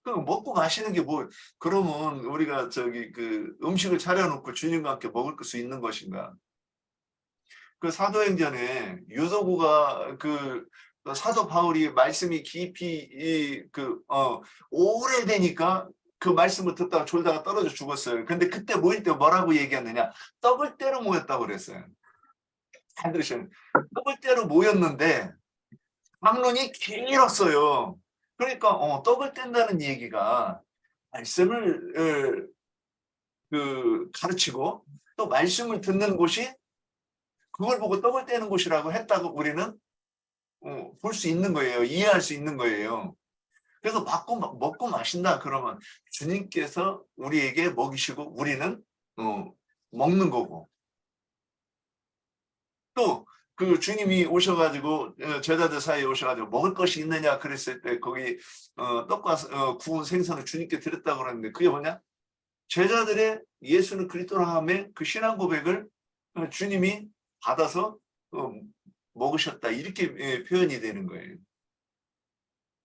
그럼 먹고 마시는 게 뭐 그러면 우리가 그 음식을 차려놓고 주님과 함께 먹을 수 있는 것인가? 그 사도행전에 유도구가 그 사도 바울이 말씀이 깊이 오래되니까 그 말씀을 듣다가 졸다가 떨어져 죽었어요. 근데 그때 모일 때 뭐라고 얘기했느냐? 떡을 떼러 모였다고 그랬어요. 잘 들으셔요. 떡을 떼러 모였는데 강론이 길었어요. 그러니까 떡을 뗀다는 얘기가 말씀을 가르치고 또 말씀을 듣는 곳이 그걸 보고 떡을 떼는 곳이라고 했다고 우리는 볼 수 있는 거예요. 이해할 수 있는 거예요. 그래서 먹고 마신다 그러면 주님께서 우리에게 먹이시고 우리는 먹는 거고 또 그 주님이 오셔가지고 제자들 사이에 오셔가지고 먹을 것이 있느냐 그랬을 때 거기 떡과 구운 생선을 주님께 드렸다고 그랬는데 그게 뭐냐? 제자들의 예수는 그리스도라 함의 그 신앙 고백을 주님이 받아서 먹으셨다 이렇게 표현이 되는 거예요.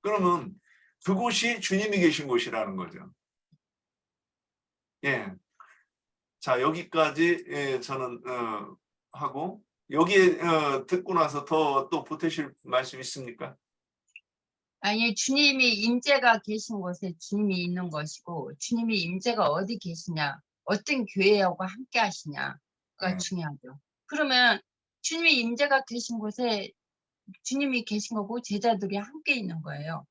그러면 그곳이 주님이 계신 곳이라는 거죠. 예. 자 여기까지 저는 하고 여기에 듣고 나서 또 보태실 말씀 있습니까? 아니, 주님이 임재가 계신 곳에 주님이 있는 것이고, 주님이 임재가 어디 계시냐, 어떤 교회하고 함께 하시냐가 네. 중요하죠. 그러면 주님이 임재가 계신 곳에 주님이 계신 거고 제자들이 함께 있는 거예요.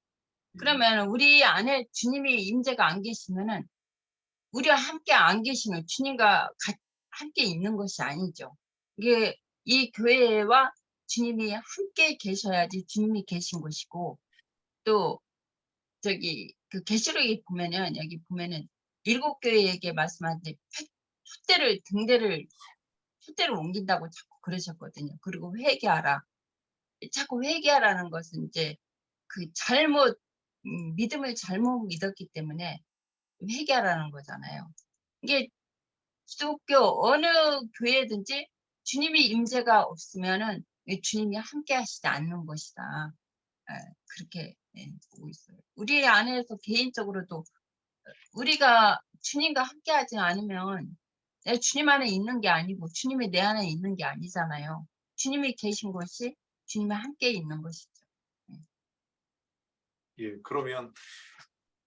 그러면 우리 안에 주님이 임재가 안 계시면은 우리와 함께 안 계시는 주님과 함께 있는 것이 아니죠. 이게 이 교회와 주님이 함께 계셔야지 주님이 계신 것이고, 또 저기 그 계시록에 보면은 여기 보면은 7교회에게 말씀하는데 촛대를 옮긴다고 자꾸 그러셨거든요. 그리고 회개하라. 자꾸 회개하라는 것은 이제 그 믿음을 잘못 믿었기 때문에 회개하라는 거잖아요. 이게 기독교 어느 교회든지 주님이 임재가 없으면은 주님이 함께 하시지 않는 것이다. 그렇게 보고 있어요. 우리 안에서 개인적으로도 우리가 주님과 함께 하지 않으면 내가 주님 안에 있는 게 아니고 주님이 내 안에 있는 게 아니잖아요. 주님이 계신 것이 주님과 함께 있는 것이죠. 예, 그러면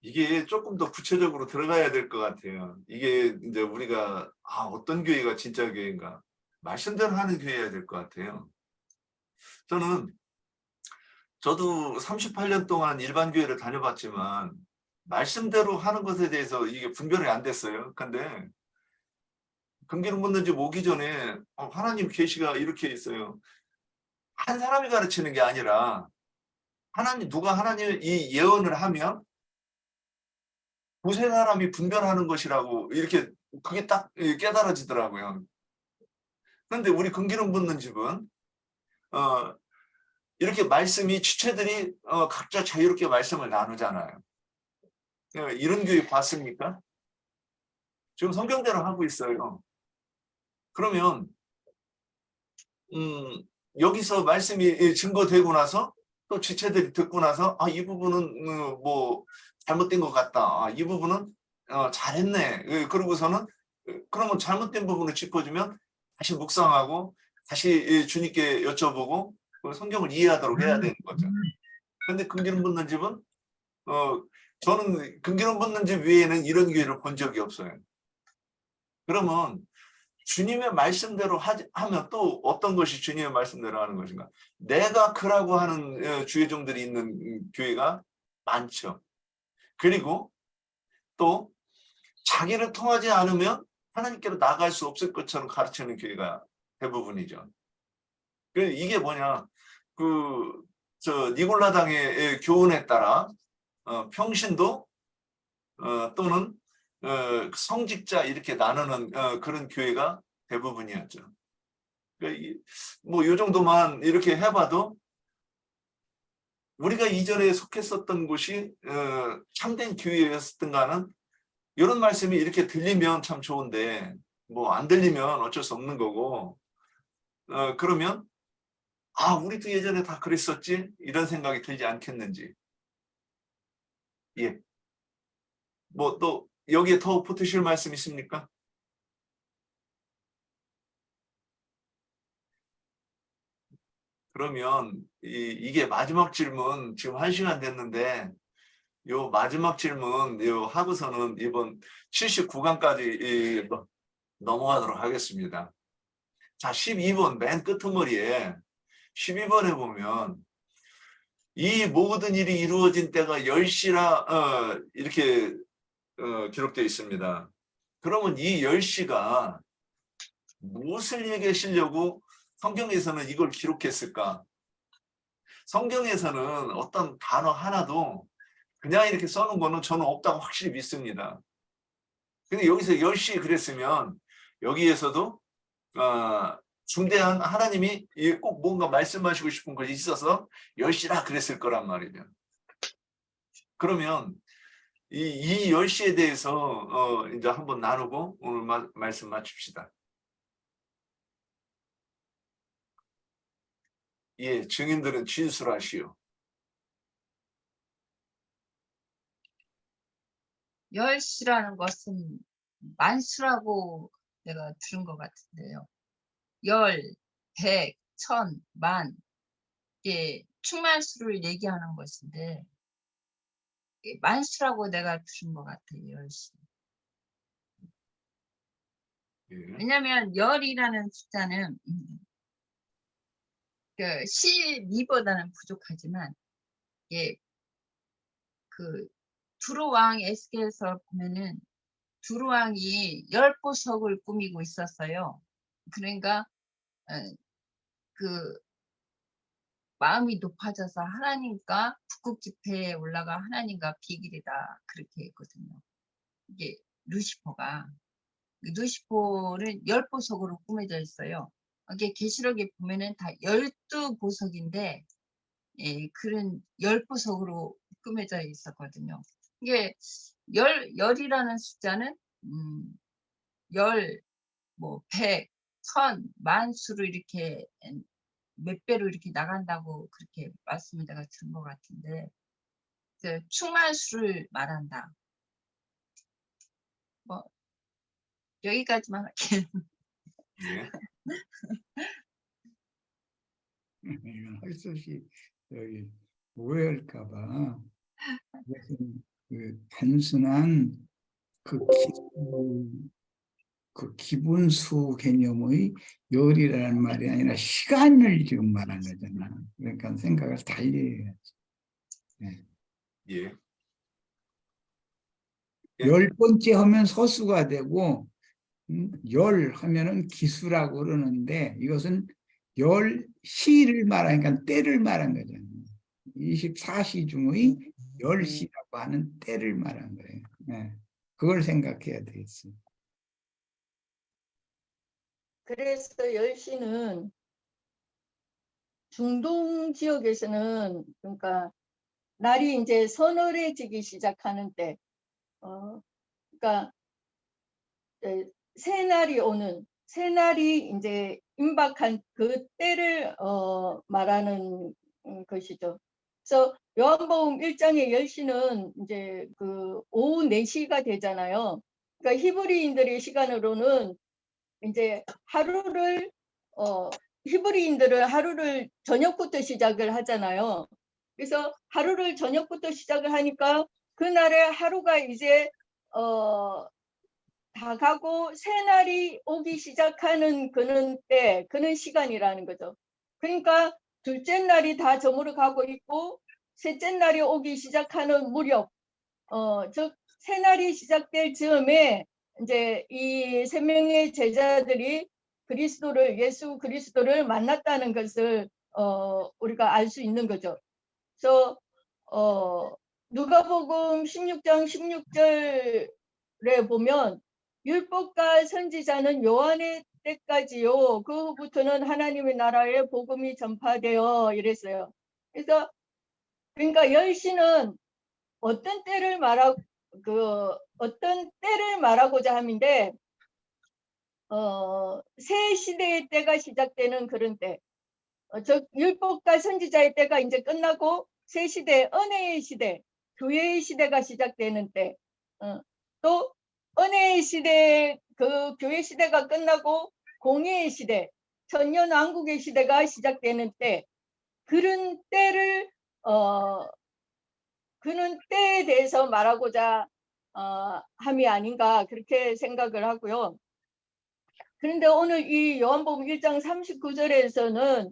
이게 조금 더 구체적으로 들어가야 될 것 같아요. 이게 이제 우리가 어떤 교회가 진짜 교회인가 말씀대로 하는 교회여야 될 것 같아요. 저도 38년 동안 일반 교회를 다녀봤지만 말씀대로 하는 것에 대해서 이게 분별이 안 됐어요. 근데 금기는 묻는 집 오기 전에 하나님 계시가 이렇게 있어요. 한 사람이 가르치는 게 아니라 누가 하나님 이 예언을 하면 두세 사람이 분별하는 것이라고 이렇게 그게 딱 깨달아지더라고요. 그런데 우리 금기는 묻는 집은 이렇게 말씀이 지체들이 각자 자유롭게 말씀을 나누잖아요. 이런 교회 봤습니까? 지금 성경대로 하고 있어요. 그러면 여기서 말씀이 증거되고 나서 또 지체들이 듣고 나서 이 부분은 뭐 잘못된 것 같다. 이 부분은 잘했네. 그러고서는 그러면 잘못된 부분을 짚어주면 다시 묵상하고 다시 주님께 여쭤보고 성경을 이해하도록 해야 되는 거죠. 그런데 금기름 붓는 집은 저는 금기름 붓는 집 외에는 이런 교회를 본 적이 없어요. 그러면 주님의 말씀대로 하면 또 어떤 것이 주님의 말씀대로 하는 것인가? 내가 그라고 하는 주의종들이 있는 교회가 많죠. 그리고 또 자기를 통하지 않으면 하나님께로 나갈 수 없을 것처럼 가르치는 교회가 대부분이죠. 이게 뭐냐? 니골라당의 교훈에 따라 평신도 또는 성직자 이렇게 나누는 그런 교회가 대부분이었죠. 뭐 이 정도만 이렇게 해봐도 우리가 이전에 속했었던 곳이 참된 교회였던가는 이런 말씀이 이렇게 들리면 참 좋은데 뭐 안 들리면 어쩔 수 없는 거고 그러면 우리도 예전에 다 그랬었지 이런 생각이 들지 않겠는지. 예. 뭐 또 여기에 더 붙으실 말씀 있습니까? 그러면 이게 마지막 질문 지금 1시간 됐는데 요 마지막 질문 하고서는 이번 79강까지 넘어가도록 하겠습니다. 자, 12번 맨 끄트머리에 12번에 보면 이 모든 일이 이루어진 때가 10시라 이렇게 기록되어 있습니다. 그러면 이 10시가 무엇을 얘기하시려고 성경에서는 이걸 기록했을까? 성경에서는 어떤 단어 하나도 그냥 이렇게 써놓은 거는 저는 없다고 확실히 믿습니다. 근데 여기서 10시 그랬으면 여기에서도 중대한 하나님이 꼭 뭔가 말씀하시고 싶은 것이 있어서 10시라 그랬을 거란 말이죠. 그러면 이 10시에 대해서 이제 한번 나누고 오늘 말씀 마칩시다. 예, 증인들은 진술하시오. 10시라는 것은 만수라고 내가 들은 것 같은데요. 10, 100, 1000, 만, 이게 충만수를 얘기하는 것인데 만수라고 내가 들은 것 같아요. 10시. 예. 왜냐하면 열이라는 숫자는 그 12보다는 부족하지만 이게 그 두루왕 에스겔에서 보면은 두루왕이 10보석을 꾸미고 있었어요. 그러니까 그 마음이 높아져서 하나님과 북극 집회에 올라가 하나님과 비길이다 그렇게 했거든요. 이게 루시퍼가 루시퍼는 10보석으로 꾸며져 있어요. 이게 계시록에 보면은 다 12보석인데 예, 그런 10보석으로 꾸며져 있었거든요. 이게 열이라는 숫자는 열, 뭐 100, 1000, 만수로 이렇게 몇 배로 이렇게 나간다고 그렇게 말씀을 내가 들은 것 같은데 충만수를 말한다. 뭐 여기까지만 할게요. 예. 할 수 없이 여기 오해할까봐 이것은 그 단순한 그 기분수 개념의 열이라는 말이 아니라 시간을 지금 말한 거잖아. 그러니까 생각을 달리 해야지. 네. 예. 10번째 하면 서수가 되고 10 하면은 기수라고 그러는데 이것은 10시를 말하니까 때를 말한 거잖아요. 24시 중의 10시라고 하는 때를 말한 거예요. 네. 그걸 생각해야 되겠어요. 그래서 10시는 중동 지역에서는 그러니까 날이 이제 서늘해지기 시작하는 때, 그러니까 새날이 오는 새날이 이제 임박한 그 때를 말하는 것이죠. 그래서 요한복음 1장의 10시는 이제 그 오후 4시가 되잖아요. 그러니까 히브리인들의 시간으로는 이제 하루를 히브리인들은 하루를 저녁부터 시작을 하잖아요. 그래서 하루를 저녁부터 시작을 하니까 그날의 하루가 이제 다 가고 새날이 오기 시작하는 그는 때, 그는 시간이라는 거죠. 그러니까 둘째 날이 다 저물어 가고 있고 셋째 날이 오기 시작하는 무렵, 즉 새날이 시작될 즈음에 이제 이 세 명의 제자들이 예수 그리스도를 만났다는 것을 우리가 알 수 있는 거죠. 그래서 누가복음 16장 16절에 보면 율법과 선지자는 요한의 때까지요. 그 후부터는 하나님의 나라의 복음이 전파되어 이랬어요. 그래서 그러니까 10시는 어떤 때를 말하고자 함인데 새 시대의 때가 시작되는 그런 때, 즉 율법과 선지자의 때가 이제 끝나고 새 시대, 은혜의 시대, 교회의 시대가 시작되는 때, 또 은혜의 시대, 그 교회 시대가 끝나고 공의의 시대, 천년왕국의 시대가 시작되는 때, 그런 때를 그는 때에 대해서 말하고자 함이 아닌가 그렇게 생각을 하고요. 그런데 오늘 이 요한복음 1장 39절에서는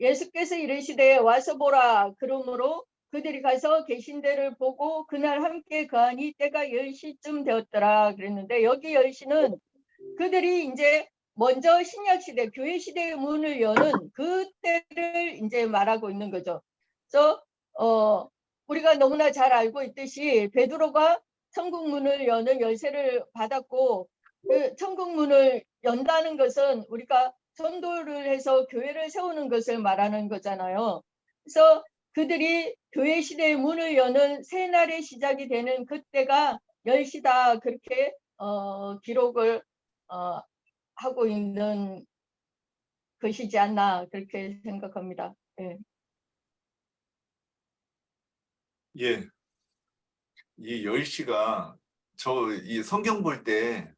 예수께서 이르시되 와서 보라 그러므로 그들이 가서 계신 데를 보고 그날 함께 거하니 때가 10시쯤 되었더라 그랬는데, 여기 10시는 그들이 이제 먼저 신약시대 교회 시대의 문을 여는 그 때를 이제 말하고 있는 거죠. 그래서 우리가 너무나 잘 알고 있듯이 베드로가 천국 문을 여는 열쇠를 받았고, 그 천국 문을 연다는 것은 우리가 전도를 해서 교회를 세우는 것을 말하는 거잖아요. 그래서 그들이 교회 시대의 문을 여는 새날의 시작이 되는 그때가 10시다 그렇게 기록을 하고 있는 것이지 않나 그렇게 생각합니다. 네. 예. 이 10시가 이 성경 볼 때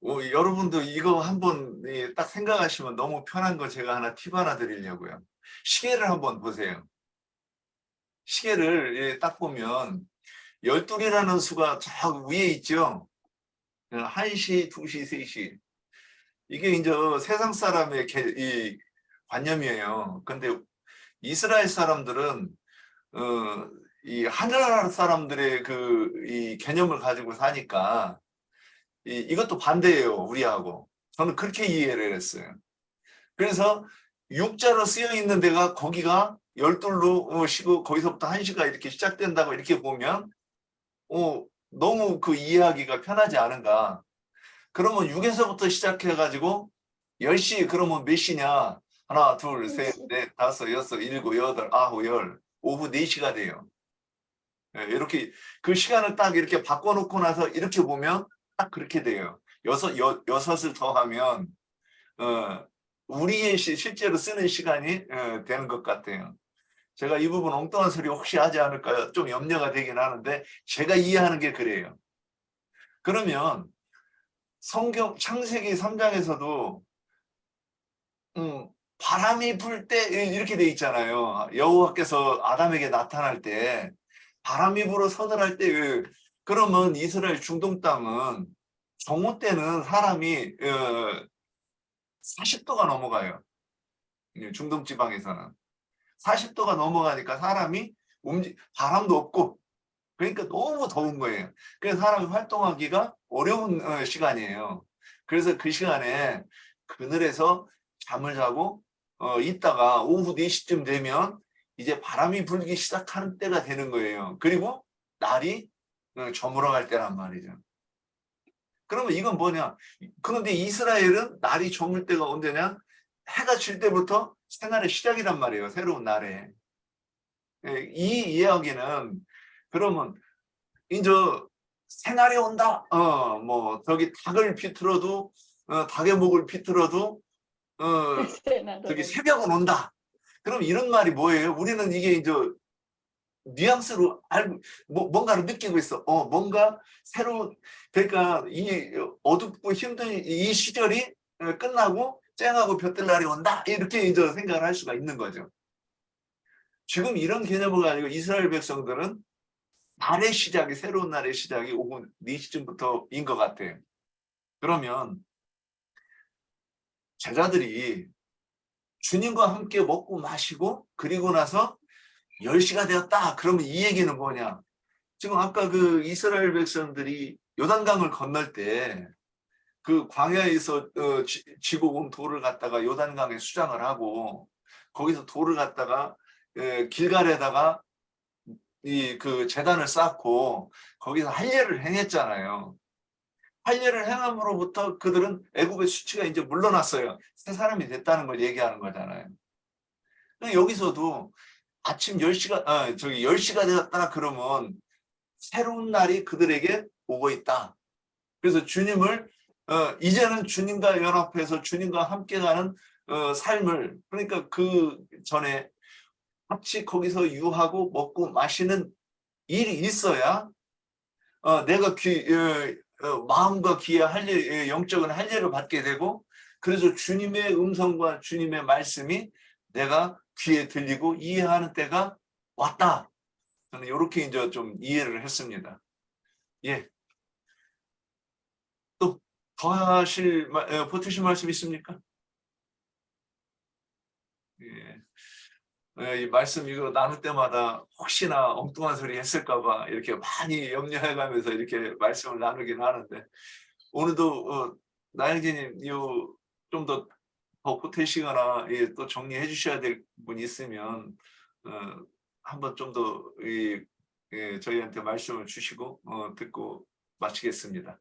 여러분도 이거 한번 딱 생각하시면 너무 편한 거 제가 팁 하나 드리려고요. 시계를 한번 보세요. 시계를 딱 보면 12이라는 수가 저 위에 있죠. 1시, 2시, 3시. 이게 이제 세상 사람의 이 관념이에요. 근데 이스라엘 사람들은 이 하늘나라 사람들의 그 이 개념을 가지고 사니까 이것도 반대예요, 우리하고. 저는 그렇게 이해를 했어요. 그래서 육자로 쓰여 있는 데가 거기가 12로 쉬고 거기서부터 1시가 이렇게 시작된다고 이렇게 보면 너무 그 이해하기가 편하지 않은가. 그러면 6에서부터 시작해가지고 10시 그러면 몇 시냐? 하나, 둘, 셋, 넷, 다섯, 여섯, 일곱, 여덟, 아홉, 열. 오후 4시가 돼요. 이렇게 그 시간을 딱 이렇게 바꿔놓고 나서 이렇게 보면 딱 그렇게 돼요. 여섯을 더하면 우리의 실제로 쓰는 시간이 되는 것 같아요. 제가 이 부분 엉뚱한 소리 혹시 하지 않을까 좀 염려가 되긴 하는데 제가 이해하는 게 그래요. 그러면 성경 창세기 3장에서도 바람이 불 때 이렇게 돼 있잖아요. 여호와께서 아담에게 나타날 때 바람이 불어 서늘할 때 그러면 이스라엘 중동 땅은 정오 때는 사람이 40도가 넘어가요. 중동 지방에서는 40도가 넘어가니까 사람이 바람도 없고 그러니까 너무 더운 거예요. 그래서 사람이 활동하기가 어려운 시간이에요. 그래서 그 시간에 그늘에서 잠을 자고 있다가 오후 4시쯤 되면 이제 바람이 불기 시작하는 때가 되는 거예요. 그리고 날이 저물어 갈 때란 말이죠. 그러면 이건 뭐냐? 그런데 이스라엘은 날이 저물 때가 언제냐? 해가 질 때부터 새날의 시작이란 말이에요. 새로운 날에. 이 이야기는 그러면 이제 새날이 온다. 뭐 저기 닭을 비틀어도 닭의 목을 비틀어도 저기 새벽은 온다. 그럼 이런 말이 뭐예요? 우리는 이게 이제 뉘앙스로 알고 뭔가를 느끼고 있어. 뭔가 새로운 그러니까 이 어둡고 힘든 이 시절이 끝나고 쨍하고 볕들 날이 온다. 이렇게 이제 생각을 할 수가 있는 거죠. 지금 이런 개념을 가지고 이스라엘 백성들은 날의 시작이 새로운 날의 시작이 오후 4시쯤부터인 것 같아요. 그러면 제자들이 주님과 함께 먹고 마시고 그리고 나서 10시가 되었다. 그러면 이 얘기는 뭐냐? 지금 아까 그 이스라엘 백성들이 요단강을 건널 때 그 광야에서 지고 온 돌을 갖다가 요단강에 수장을 하고 거기서 돌을 갖다가 길갈에다가 그 제단을 쌓고 거기서 할례를 행했잖아요. 할례를 행함으로부터 그들은 애굽의 수치가 이제 물러났어요. 새 사람이 됐다는 걸 얘기하는 거잖아요. 여기서도 아침 10시가 되었다 그러면 새로운 날이 그들에게 오고 있다. 그래서 주님을 이제는 주님과 연합해서 주님과 함께 가는 삶을 그러니까 그 전에 같이 거기서 유하고 먹고 마시는 일이 있어야 내가 마음과 귀에 영적인 할례를 받게 되고 그래서 주님의 음성과 주님의 말씀이 내가 귀에 들리고 이해하는 때가 왔다. 저는 이렇게 이제 좀 이해를 했습니다. 예. 또 더 보태실 말씀 있습니까? 예. 이 말씀 이거 나눌 때마다 혹시나 엉뚱한 소리 했을까봐 이렇게 많이 염려해가면서 이렇게 말씀을 나누긴 하는데 오늘도 나영진님 좀 더 보태시거나 또 정리해 주셔야 될 분이 있으면 한번 좀 더 저희한테 말씀을 주시고 듣고 마치겠습니다.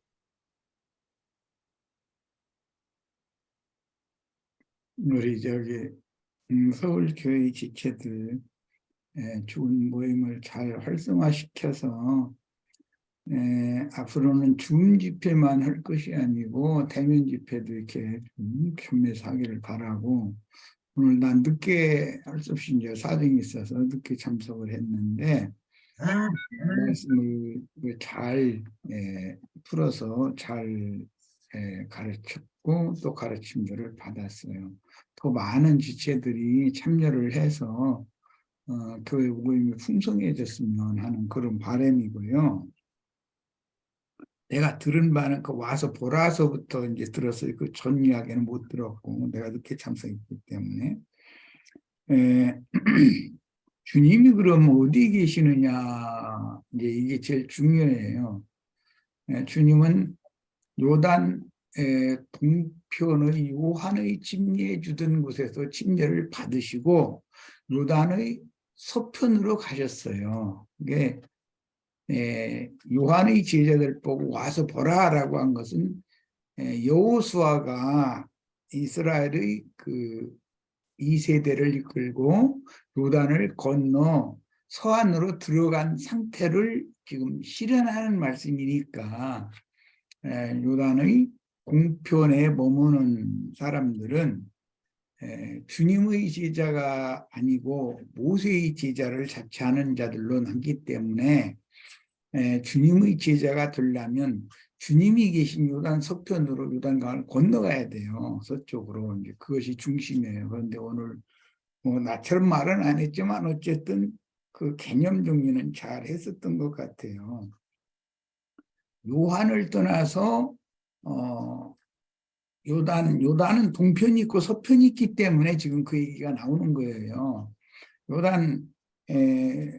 우리 저기 서울교회 지체들 좋은 모임을 잘 활성화시켜서 앞으로는 줌 집회만 할 것이 아니고 대면 집회도 이렇게 좀 겸해서 하기를 바라고 오늘 난 늦게 할 수 없이 이제 사정이 있어서 늦게 참석을 했는데 말씀을 잘 풀어서 잘 가르쳤고 또 가르침들을 받았어요. 더 많은 지체들이 참여를 해서 교회 모임이 풍성해졌으면 하는 그런 바람이고요. 내가 들은 바는 그 와서 보라서부터 이제 들었어요. 그 전 이야기는 못 들었고 내가 늦게 참석했기 때문에. 주님이 그럼 어디 계시느냐, 이제 이게 제일 중요해요. 주님은 요단 동편의 요한의 침례 주던 곳에서 침례를 받으시고 요단의 서편으로 가셨어요. 이게 요한의 제자들 보고 와서 보라라고 한 것은 여호수아가 이스라엘의 그 2세대를 이끌고 요단을 건너 서안으로 들어간 상태를 지금 실현하는 말씀이니까 요단의 공편에 머무는 사람들은 주님의 제자가 아니고 모세의 제자를 자처하는 자들로 남기 때문에 주님의 제자가 되려면 주님이 계신 요단 서편으로 요단강을 건너가야 돼요. 서쪽으로. 이제 그것이 중심이에요. 그런데 오늘 뭐 나처럼 말은 안 했지만 어쨌든 그 개념 정리는 잘 했었던 것 같아요. 요한을 떠나서 요단은 동편이 있고 서편이 있기 때문에 지금 그 얘기가 나오는 거예요. 요단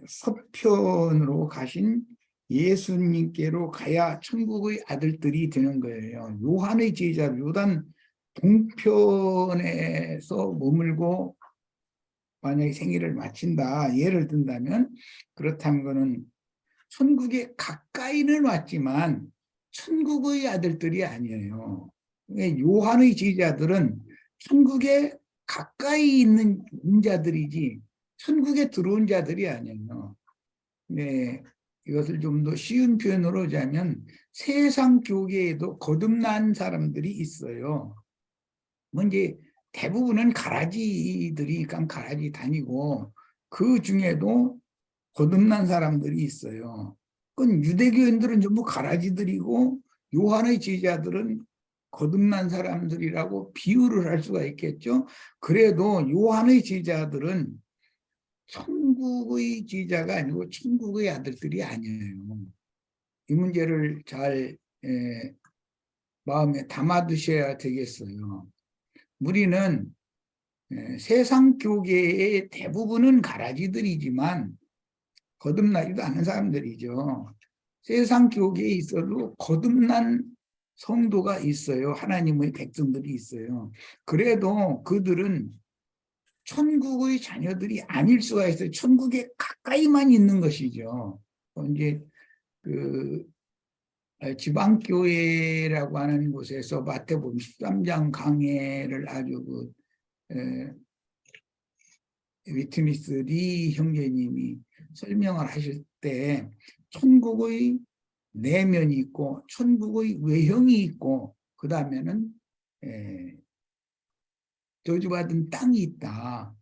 서편으로 가신 예수님께로 가야 천국의 아들들이 되는 거예요. 요한의 제자 요단 동편에서 머물고 만약에 생일을 마친다 예를 든다면 그렇다면 그는 천국에 가까이는 왔지만 천국의 아들들이 아니에요. 요한의 제자들은 천국에 가까이 있는 자들이지 천국에 들어온 자들이 아니에요. 네, 이것을 좀 더 쉬운 표현으로 하자면 세상 교계에도 거듭난 사람들이 있어요. 뭐 이제 대부분은 가라지들이 가라지 다니고 그 중에도 거듭난 사람들이 있어요. 그건 유대교인들은 전부 가라지들이고 요한의 제자들은 거듭난 사람들이라고 비유를 할 수가 있겠죠. 그래도 요한의 제자들은 천국의 제자가 아니고 천국의 아들들이 아니에요. 이 문제를 잘 마음에 담아두셔야 되겠어요. 우리는 세상 교계의 대부분은 가라지들이지만 거듭나지도 않은 사람들이죠. 세상 교계에 있어도 거듭난 성도가 있어요. 하나님의 백성들이 있어요. 그래도 그들은 천국의 자녀들이 아닐 수가 있어요. 천국에 가까이만 있는 것이죠. 이제 그 지방교회라고 하는 곳에서 마태복음 13장 강해를 아주 위트니스 리 형제님이 설명을 하실 때 천국의 내면이 있고 천국의 외형이 있고 그 다음에는 저주받은 땅이 있다.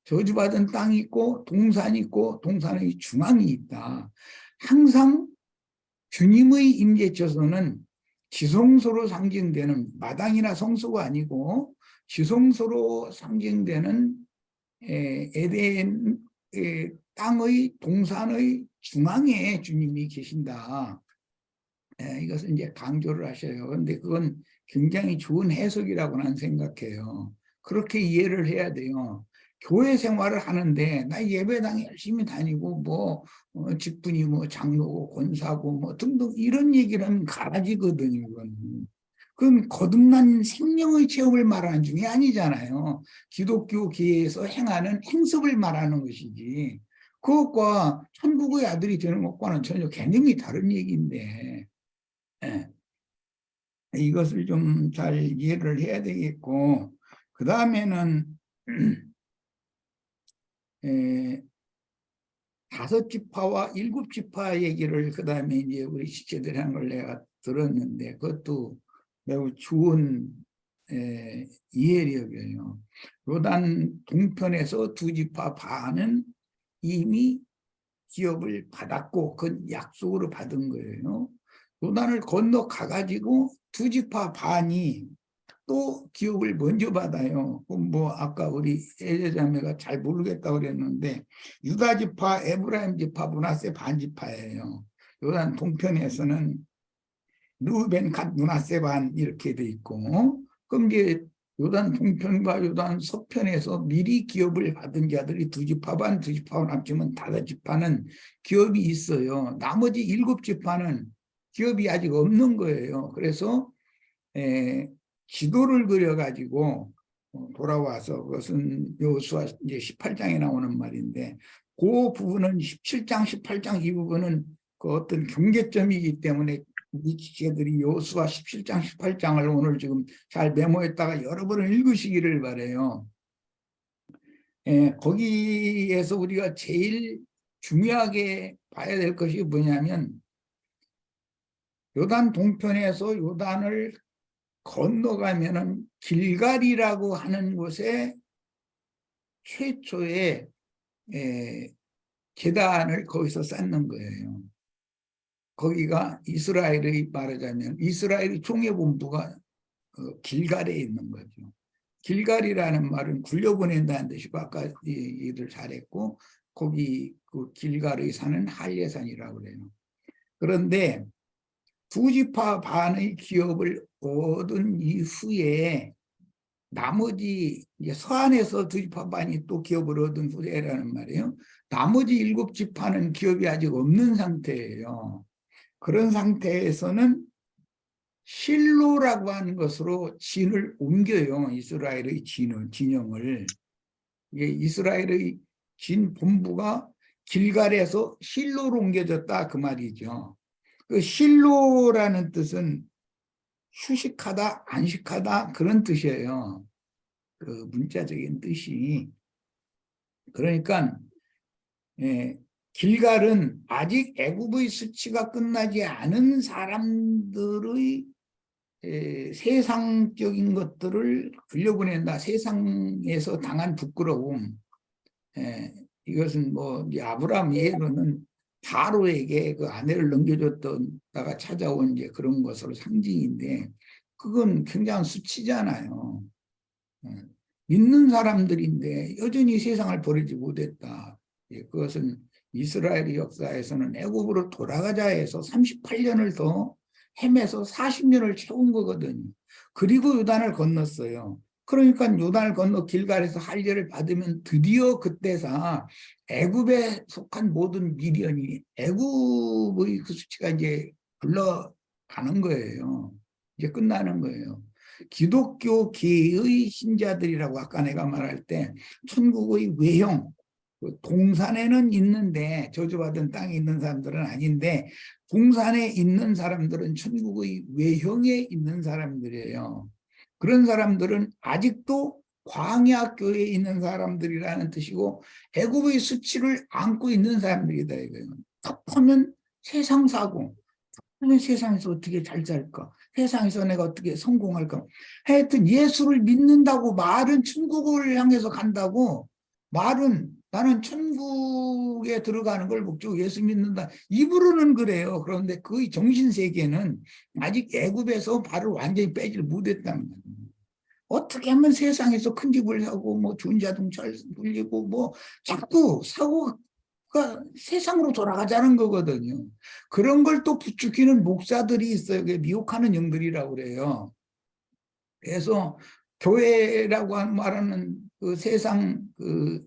저주받은 땅이 있고 동산이 있고 동산의 중앙이 있다. 항상 주님의 임재처소는 지성소로 상징되는 마당이나 성소가 아니고 지성소로 상징되는 에덴 땅의 동산의 중앙에 주님이 계신다. 이것을 이제 강조를 하셔요. 그런데 그건 굉장히 좋은 해석이라고 나는 생각해요. 그렇게 이해를 해야 돼요. 교회 생활을 하는데 나 예배당에 열심히 다니고 뭐 직분이 뭐 장로고 권사고 뭐 등등 이런 얘기를 하면 가라지거든요. 그건 거듭난 생명의 체험을 말하는 중이 아니잖아요. 기독교계에서 행하는 행습을 말하는 것이지 그것과 천국의 아들이 되는 것과는 전혀 개념이 다른 얘기인데 이것을 좀 잘 이해를 해야 되겠고 그 다음에는 5지파와 7지파 얘기를 그 다음에 이제 우리 지체들이 한 걸 내가 들었는데 그것도 매우 좋은 이해력이에요. 요단 동편에서 2지파 반은 이미 기업을 받았고 그건 약속으로 받은 거예요. 요단을 건너 가가지고 2지파 반이 또 기업을 먼저 받아요. 그럼 뭐 아까 우리 애제자매가 잘 모르겠다고 그랬는데 유다 지파, 에브라임 지파, 므낫세 반 지파예요. 요단 동편에서는 르우벤 갓 므낫세 반 이렇게 돼 있고, 그럼 이제 요단 동편과 요단 서편에서 미리 기업을 받은 자들이 두 지파 반, 두 지파 반 합치면 다섯 지파는 기업이 있어요. 나머지 일곱 지파는 기업이 아직 없는 거예요. 그래서 지도를 그려가지고 돌아와서, 그것은 여호수아 이제 18장에 나오는 말인데, 그 부분은 17장, 18장 이 부분은 그 어떤 경계점이기 때문에 우리 지체들이 여호수아 17장, 18장을 오늘 지금 잘 메모했다가 여러 번을 읽으시기를 바라요. 거기에서 우리가 제일 중요하게 봐야 될 것이 뭐냐면, 요단 동편에서 요단을 건너가면은 길갈이라고 하는 곳에 최초의 제단을 거기서 쌓는 거예요. 거기가 이스라엘의, 말하자면 이스라엘의 총회본부가 길갈에 있는 거죠. 길갈이라는 말은 굴려보낸다는 뜻이고, 아까 얘기를 잘했고, 거기 그 길갈의 산은 할례산이라고 그래요. 그런데 두 지파 반의 기업을 얻은 이후에 나머지 이제 서안에서 두 지파 반이 또 기업을 얻은 후에라는 말이에요. 나머지 일곱 지파는 기업이 아직 없는 상태예요. 그런 상태에서는 실로라고 하는 것으로 진을 옮겨요. 이스라엘의 진영을. 이게 이스라엘의 진 본부가 길갈에서 실로로 옮겨졌다 그 말이죠. 그 실로라는 뜻은 휴식하다, 안식하다 그런 뜻이에요. 그 문자적인 뜻이. 그러니까 길갈은 아직 애굽의 수치가 끝나지 않은 사람들의 세상적인 것들을 흘려보낸다. 세상에서 당한 부끄러움. 이것은 뭐 아브라함 예로는 바로에게 그 아내를 넘겨줬다가 찾아온 이제 그런 것으로 상징인데, 그건 굉장한 수치잖아요. 믿는 사람들인데 여전히 세상을 버리지 못했다. 그것은 이스라엘의 역사에서는 애굽으로 돌아가자 해서 38년을 더 헤매서 40년을 채운 거거든요. 그리고 요단을 건넜어요. 그러니까 요단을 건너 길갈에서 할례를 받으면 드디어 그때서 애굽에 속한 모든 미련이 애굽의 그 수치가 이제 흘러가는 거예요. 이제 끝나는 거예요. 기독교계의 신자들이라고 아까 내가 말할 때 천국의 외형, 동산에는 있는데 저주받은 땅에 있는 사람들은 아닌데, 동산에 있는 사람들은 천국의 외형에 있는 사람들이에요. 그런 사람들은 아직도 광야교에 있는 사람들이라는 뜻이고, 애굽의 수치를 안고 있는 사람들이다 이거예요. 답하면 세상 사고, 답하면 세상에서 어떻게 잘 살까, 세상에서 내가 어떻게 성공할까. 하여튼 예수를 믿는다고 말은 천국을 향해서 간다고, 말은 나는 천국에 들어가는 걸 목적으로 예수 믿는다, 입으로는 그래요. 그런데 그의 정신세계는 아직 애굽에서 발을 완전히 빼지를 못했단 말이에요. 어떻게 하면 세상에서 큰 집을 사고 뭐 좋은 자동차를 돌리고 뭐 자꾸 사고가 세상으로 돌아가자는 거거든요. 그런 걸 또 부추기는 목사들이 있어요. 그게 미혹하는 영들이라고 그래요. 그래서 교회라고 말하는 그 세상 그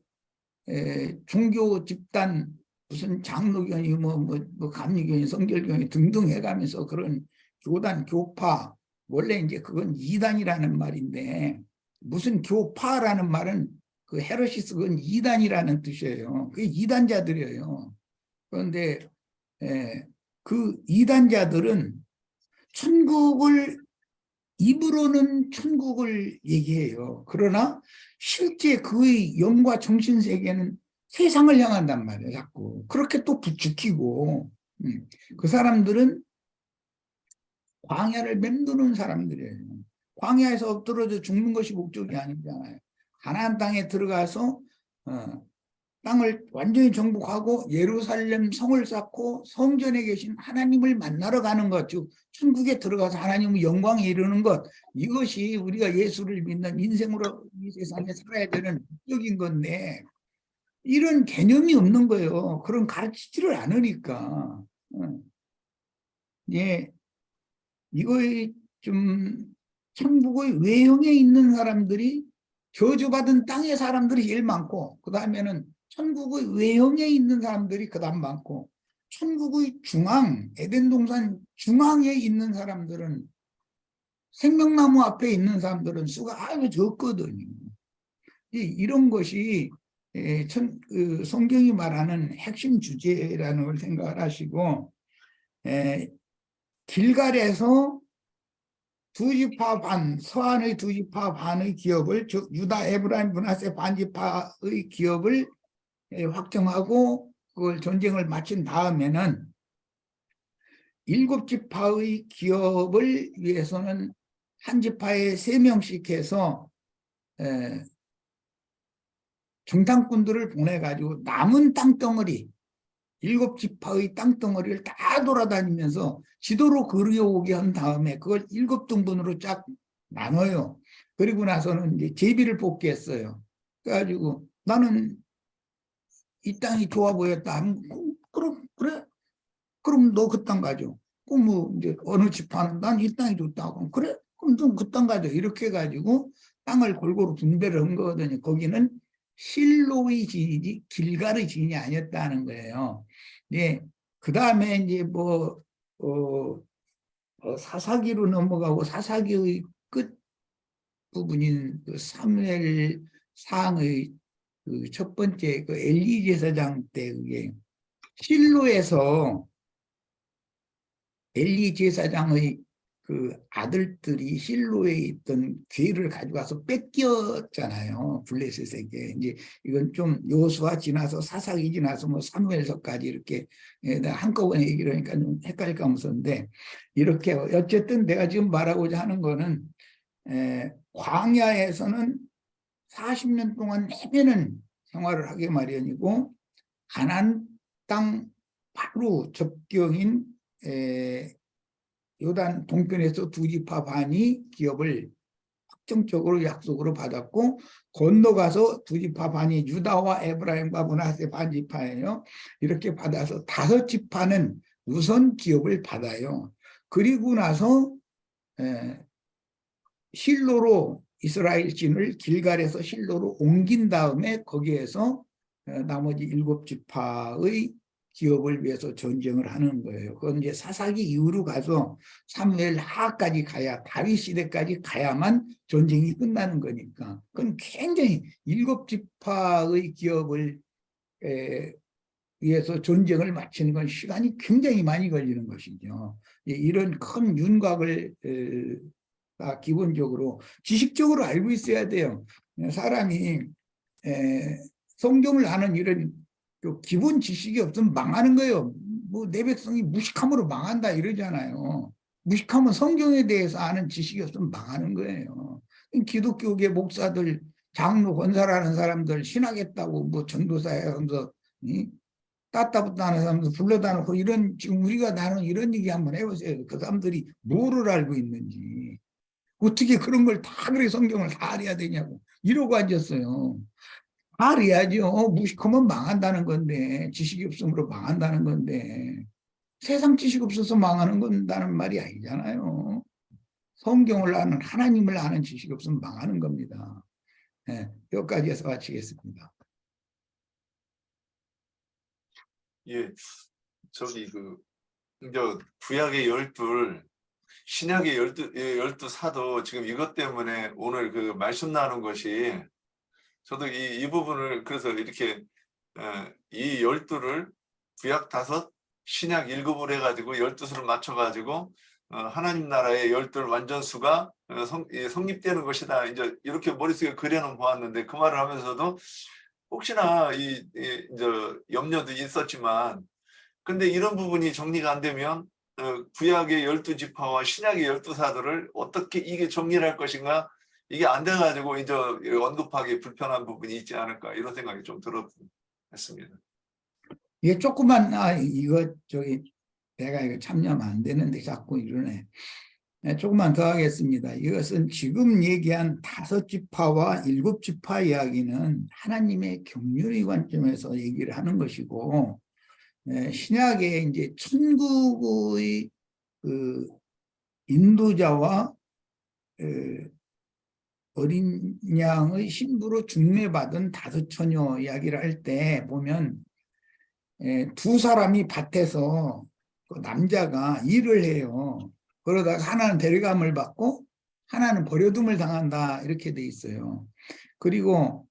종교 집단, 무슨 장로교니 뭐 감리교니 성결교니 등등 해가면서 그런 교단 교파, 원래 이제 그건 이단이라는 말인데, 무슨 교파라는 말은 그 헤르시스, 그건 이단이라는 뜻이에요. 그게 이단자들이에요. 그런데 그 이단자들은 천국을, 입으로는 천국을 얘기해요. 그러나 실제 그의 영과 정신세계는 세상을 향한단 말이에요. 자꾸 그렇게 또 부추기고, 그 사람들은 광야를 맴도는 사람들이에요. 광야에서 엎드러져 죽는 것이 목적이 아니잖아요. 가나안 땅에 들어가서 땅을 완전히 정복하고 예루살렘 성을 쌓고 성전에 계신 하나님을 만나러 가는 것, 즉 천국에 들어가서 하나님의 영광에 이르는 것, 이것이 우리가 예수를 믿는 인생으로 이 세상에 살아야 되는 목적인 건데 이런 개념이 없는 거예요. 그런 가르치지를 않으니까. 예, 이거의 좀 천국의 외형에 있는 사람들이 저주받은 땅의 사람들이 제일 많고 그 다음에는 천국의 외형에 있는 사람들이 그 다음 많고 천국의 중앙, 에덴 동산 중앙에 있는 사람들은 생명나무 앞에 있는 사람들은 수가 아주 적거든요. 이런 것이 성경이 말하는 핵심 주제라는 걸 생각을 하시고 길갈에서 두 지파 반, 서안의 두 지파 반의 기업을, 즉 유다, 에브라임, 므낫세 반지파의 기업을 확정하고 그걸 전쟁을 마친 다음에는 일곱 지파의 기업을 위해서는 한 지파에 3명씩 해서 정탐꾼들을 보내가지고 남은 땅덩어리, 7지파의 땅덩어리를 다 돌아다니면서 지도로 그려오게 한 다음에 그걸 7등분으로 쫙 나눠요. 그리고 나서는 이제 제비를 뽑겠어요. 그래가지고 나는 이 땅이 좋아 보였다. 그럼 그래? 그럼 너 그 땅 가져. 그럼 뭐 이제 어느 지파는 난 이 땅이 좋다. 그럼 그래? 그럼 좀 그 땅 가져. 이렇게 해가지고 땅을 골고루 분배를 한 거거든요. 거기는 실로의 지인이 길갈의 지인이 아니었다는 거예요. 네. 그 다음에 이제 사사기로 넘어가고 사사기의 끝 부분인 그 사무엘 상의 그 첫 번째 그 엘리 제사장 때 그게 실로에서 엘리 제사장의 그 아들들이 실로에 있던 괴를 가져가서 뺏겼잖아요. 블레셋에게. 이제 이건 좀 요수와 지나서 사사기 지나서 뭐 사무엘서까지 이렇게 한꺼번에 얘기를 하니까 좀 헷갈릴까 하면서인데 이렇게 어쨌든 내가 지금 말하고자 하는 거는 광야에서는 40년 동안 내면은 생활을 하게 마련이고 가나안 땅 바로 접경인 요단 동편에서 두 지파 반이 기업을 확정적으로 약속으로 받았고 건너가서 두 지파 반이 유다와 에브라임과 므낫세 반지파예요. 이렇게 받아서 5지파는 우선 기업을 받아요. 그리고 나서 실로로 이스라엘 진을 길갈에서 실로로 옮긴 다음에 거기에서 나머지 7지파의 기업을 위해서 전쟁을 하는 거예요. 그건 이제 사사기 이후로 가서 사무엘 하까지 가야 다윗 시대까지 가야만 전쟁이 끝나는 거니까 그건 굉장히 7지파의 기업을 위해서 전쟁을 마치는 건 시간이 굉장히 많이 걸리는 것이죠. 이런 큰 윤곽을 기본적으로 지식적으로 알고 있어야 돼요. 사람이 성경을 아는 이런 기본 지식이 없으면 망하는 거예요. 뭐 내 백성이 무식함으로 망한다 이러잖아요. 무식하면 성경에 대해서 아는 지식이 없으면 망하는 거예요. 기독교계 목사들, 장로, 권사라는 사람들 신학했다고 뭐 전도사에 하면서 따따붙다 하는 사람들 불러다 놓고 이런 지금 우리가 나눈 이런 얘기 한번 해보세요. 그 사람들이 뭐를 알고 있는지. 어떻게 그런 걸 다 그래 성경을 다 알아야 되냐고 이러고 앉았어요. 알아야죠. 무식하면 망한다는 건데 지식이 없으므로 망한다는 건데 세상 지식 없어서 망하는 건다는 말이 아니잖아요. 성경을 아는 하나님을 아는 지식이 없으면 망하는 겁니다. 네, 여기까지 해서 마치겠습니다. 예, 저기 이제 구약의 12, 신약의 12 사도 지금 이것 때문에 오늘 그 말씀 나눈 것이 저도 이 부분을 그래서 이렇게 이 12를 구약 5, 신약 1급을 해가지고 12수를 맞춰가지고 하나님 나라의 12 완전수가 성립되는 것이다. 이제 이렇게 머릿속에 그려는 보았는데 그 말을 하면서도 혹시나 이제 염려도 있었지만 근데 이런 부분이 정리가 안 되면 구약의 12지파와 신약의 12사도를 어떻게 이게 정리를 할 것인가 이게 안 돼가지고 이제 언급하기 불편한 부분이 있지 않을까 이런 생각이 좀 들었습니다. 맞습니다. 이게 조그만 이거 내가 이거 참여하면 안 되는데 자꾸 이러네. 네, 조금만 더 하겠습니다. 이것은 지금 얘기한 5지파와 7지파 이야기는 하나님의 경륜의 관점에서 얘기를 하는 것이고, 신약의 이제 천국의 그 인도자와 어린 양의 신부로 중매받은 5처녀 이야기를 할 때 보면, 두 사람이 밭에서 그 남자가 일을 해요. 그러다가 하나는 데려감을 받고 하나는 버려둠을 당한다 이렇게 돼 있어요. 그리고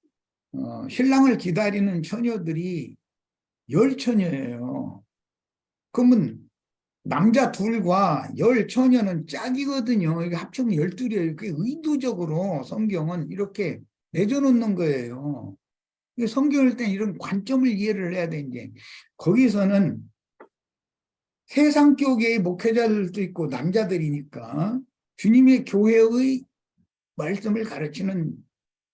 신랑을 기다리는 처녀들이 10처녀예요. 그러면 남자 둘과 10처녀는 짝이거든요. 이게 합치면 12이에요. 그게 의도적으로 성경은 이렇게 내줘놓는 거예요. 성경일 땐 이런 관점을 이해를 해야 돼. 이제 거기서는 세상 교계의 목회자들도 있고 남자들이니까 주님의 교회의 말씀을 가르치는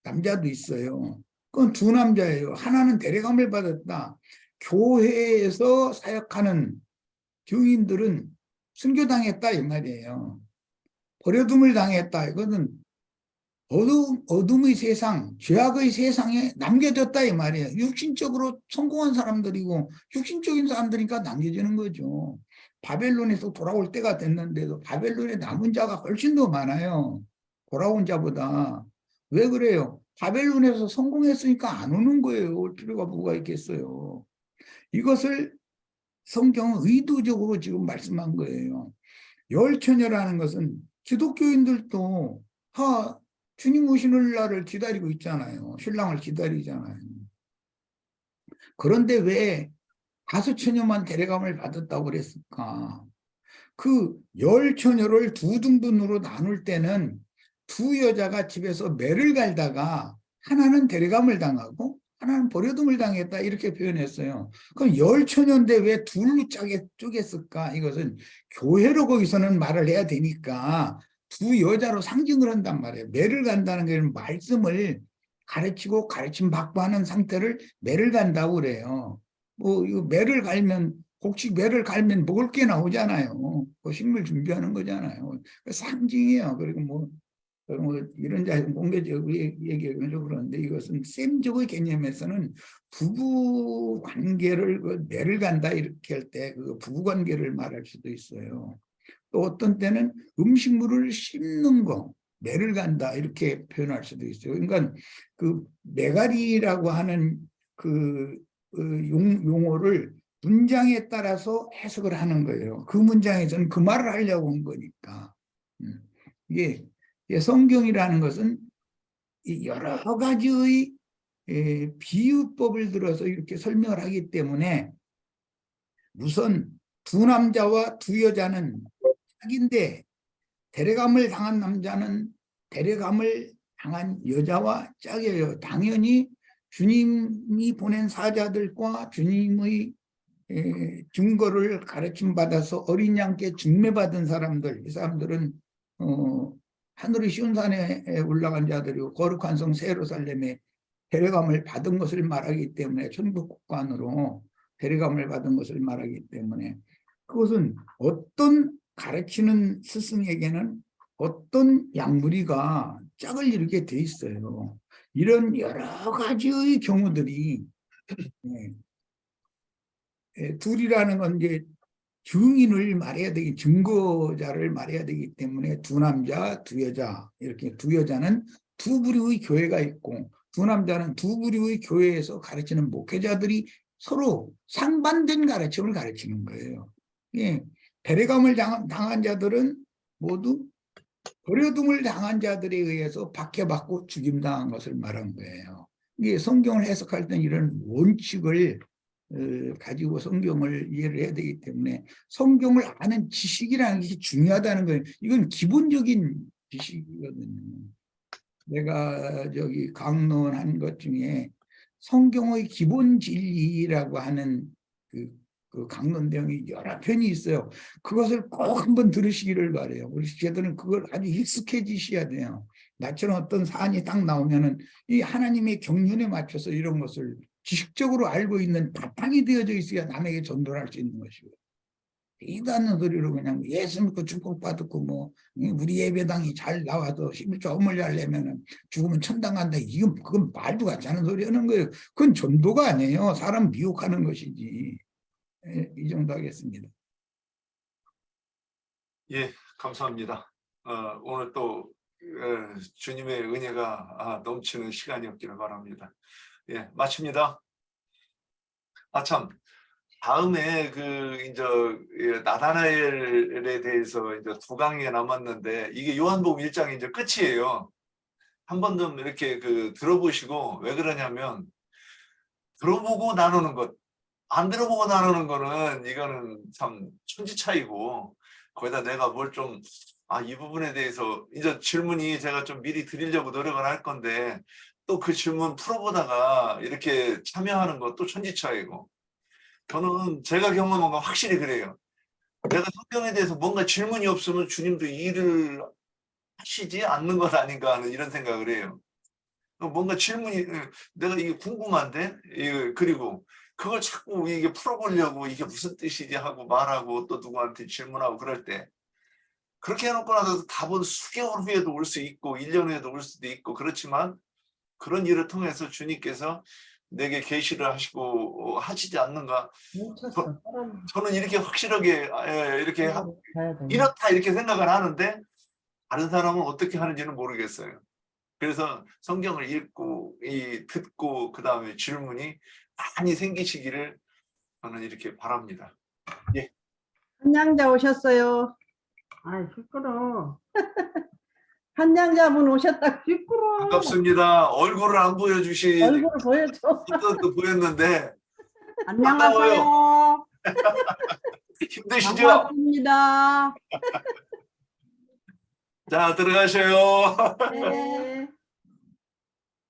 남자도 있어요. 그건 두 남자예요. 하나는 데려감을 받았다. 교회에서 사역하는 증인들은 순교당했다 이 말이에요. 버려둠을 당했다. 이거는 어둠의 세상, 죄악의 세상에 남겨졌다 이 말이에요. 육신적으로 성공한 사람들이고 육신적인 사람들이니까 남겨지는 거죠. 바벨론에서 돌아올 때가 됐는데도 바벨론에 남은 자가 훨씬 더 많아요. 돌아온 자보다. 왜 그래요? 바벨론에서 성공했으니까 안 오는 거예요. 올 필요가 뭐가 있겠어요. 이것을 성경은 의도적으로 지금 말씀한 거예요. 열처녀라는 것은 기독교인들도 주님 오시는 날을 기다리고 있잖아요. 신랑을 기다리잖아요. 그런데 왜 5처녀만 데려감을 받았다고 그랬을까? 그 10처녀를 두 등분으로 나눌 때는 두 여자가 집에서 매를 갈다가 하나는 데려감을 당하고 하나는 버려둠을 당했다 이렇게 표현했어요. 그럼 10처녀인데 왜 둘로 쪼갰을까? 이것은 교회로 거기서는 말을 해야 되니까 두 여자로 상징을 한단 말이에요. 매를 간다는 게 말씀을 가르치고 가르침 받고 하는 상태를 매를 간다고 그래요. 뭐 이거 매를 갈면 곡식 매를 갈면 먹을 게 나오잖아요. 그 식물 준비하는 거잖아요. 상징이에요. 그리고 뭐 이런 공개적으로 얘기하기는 좀 그런데 이것은 셈적의 개념에서는 부부 관계를 매를 간다 이렇게 할 때 그 부부 관계를 말할 수도 있어요. 또 어떤 때는 음식물을 심는 거, 매를 간다 이렇게 표현할 수도 있어요. 그러니까 그 매가리라고 하는 그 용어를 문장에 따라서 해석을 하는 거예요. 그 문장에서는 그 말을 하려고 한 거니까. 이게 성경이라는 것은 여러 가지의 비유법을 들어서 이렇게 설명을 하기 때문에 우선 두 남자와 두 여자는 짝인데 데려감을 당한 남자는 데려감을 당한 여자와 짝이에요. 당연히 주님이 보낸 사자들과 주님의 증거를 가르침받아서 어린 양께 중매받은 사람들, 이 사람들은 하늘의 시온산에 올라간 자들이고 거룩한 성 새 예루살렘에 데려감을 받은 것을 말하기 때문에 천국 국관으로 데려감을 받은 것을 말하기 때문에 그것은 어떤 가르치는 스승에게는 어떤 양무리가 짝을 이루게 돼 있어요. 이런 여러 가지의 경우들이 둘이라는 건 이제 증인을 말해야 되기, 증거자를 말해야 되기 때문에 두 남자, 두 여자, 이렇게 두 여자는 두 부류의 교회가 있고 두 남자는 두 부류의 교회에서 가르치는 목회자들이 서로 상반된 가르침을 가르치는 거예요. 예, 데려감을 당한 자들은 모두 버려둠을 당한 자들에 의해서 박해받고 죽임당한 것을 말한 거예요. 이게 성경을 해석할 때 이런 원칙을 가지고 성경을 이해를 해야 되기 때문에 성경을 아는 지식이라는 것이 중요하다는 거예요. 이건 기본적인 지식이거든요. 내가 강론한 것 중에 성경의 기본 진리라고 하는 그 강론 내용이 여러 편이 있어요. 그것을 꼭 한번 들으시기를 바래요. 우리 식구들은 그걸 아주 익숙해지셔야 돼요. 나처럼 어떤 사안이 딱 나오면은 이 하나님의 경륜에 맞춰서 이런 것을 지식적으로 알고 있는 바탕이 되어져 있어야 남에게 전도를 할 수 있는 것이고 이도 않는 소리로 그냥 예수 믿고 축복받고 뭐 우리 예배당이 잘 나와서 11조 어머니 하려면 죽으면 천당 간다. 이건 그건 말도 같지 않은 소리 하는 거예요. 그건 전도가 아니에요. 사람 미혹하는 것이지. 예, 이 정도 하겠습니다. 예, 감사합니다. 오늘 또 주님의 은혜가 넘치는 시간이었기를 바랍니다. 예, 마칩니다. 참, 다음에 이제 나다나엘에 대해서 이제 2강이 남았는데 이게 요한복음 1장이 이제 끝이에요. 한 번 좀 이렇게 들어보시고 왜 그러냐면 들어보고 나누는 것, 안 들어보고 나누는 거는 이거는 참 천지 차이고 거기다 내가 뭘 좀 이 부분에 대해서 이제 질문이 제가 좀 미리 드리려고 노력을 할 건데 또 그 질문 풀어보다가 이렇게 참여하는 것도 천지 차이고 저는 제가 경험한 건 확실히 그래요. 내가 성경에 대해서 뭔가 질문이 없으면 주님도 일을 하시지 않는 것 아닌가 하는 이런 생각을 해요. 뭔가 질문이 내가 이게 궁금한데 그리고 그걸 자꾸 이게 풀어보려고 이게 무슨 뜻이지 하고 말하고 또 누구한테 질문하고 그럴 때 그렇게 해놓고 나서 답은 수개월 후에도 올 수 있고 1년 후에도 올 수도 있고 그렇지만 그런 일을 통해서 주님께서 내게 계시를 하시고 하시지 않는가. 저는 이렇게 확실하게 이렇게 이렇다 이렇게 생각을 하는데 다른 사람은 어떻게 하는지는 모르겠어요. 그래서 성경을 읽고 듣고 그 다음에 질문이 많이 생기시기를 저는 이렇게 바랍니다. 예. 한양자 오셨어요. 아이, 시끄러. 한양자분 오셨다고 시끄러. 반갑습니다. 얼굴을 안 보여주시 얼굴 보여줘. 또 보였는데 안녕하세요. 힘드시죠? 반갑습니다. 자, 들어가셔요. 네.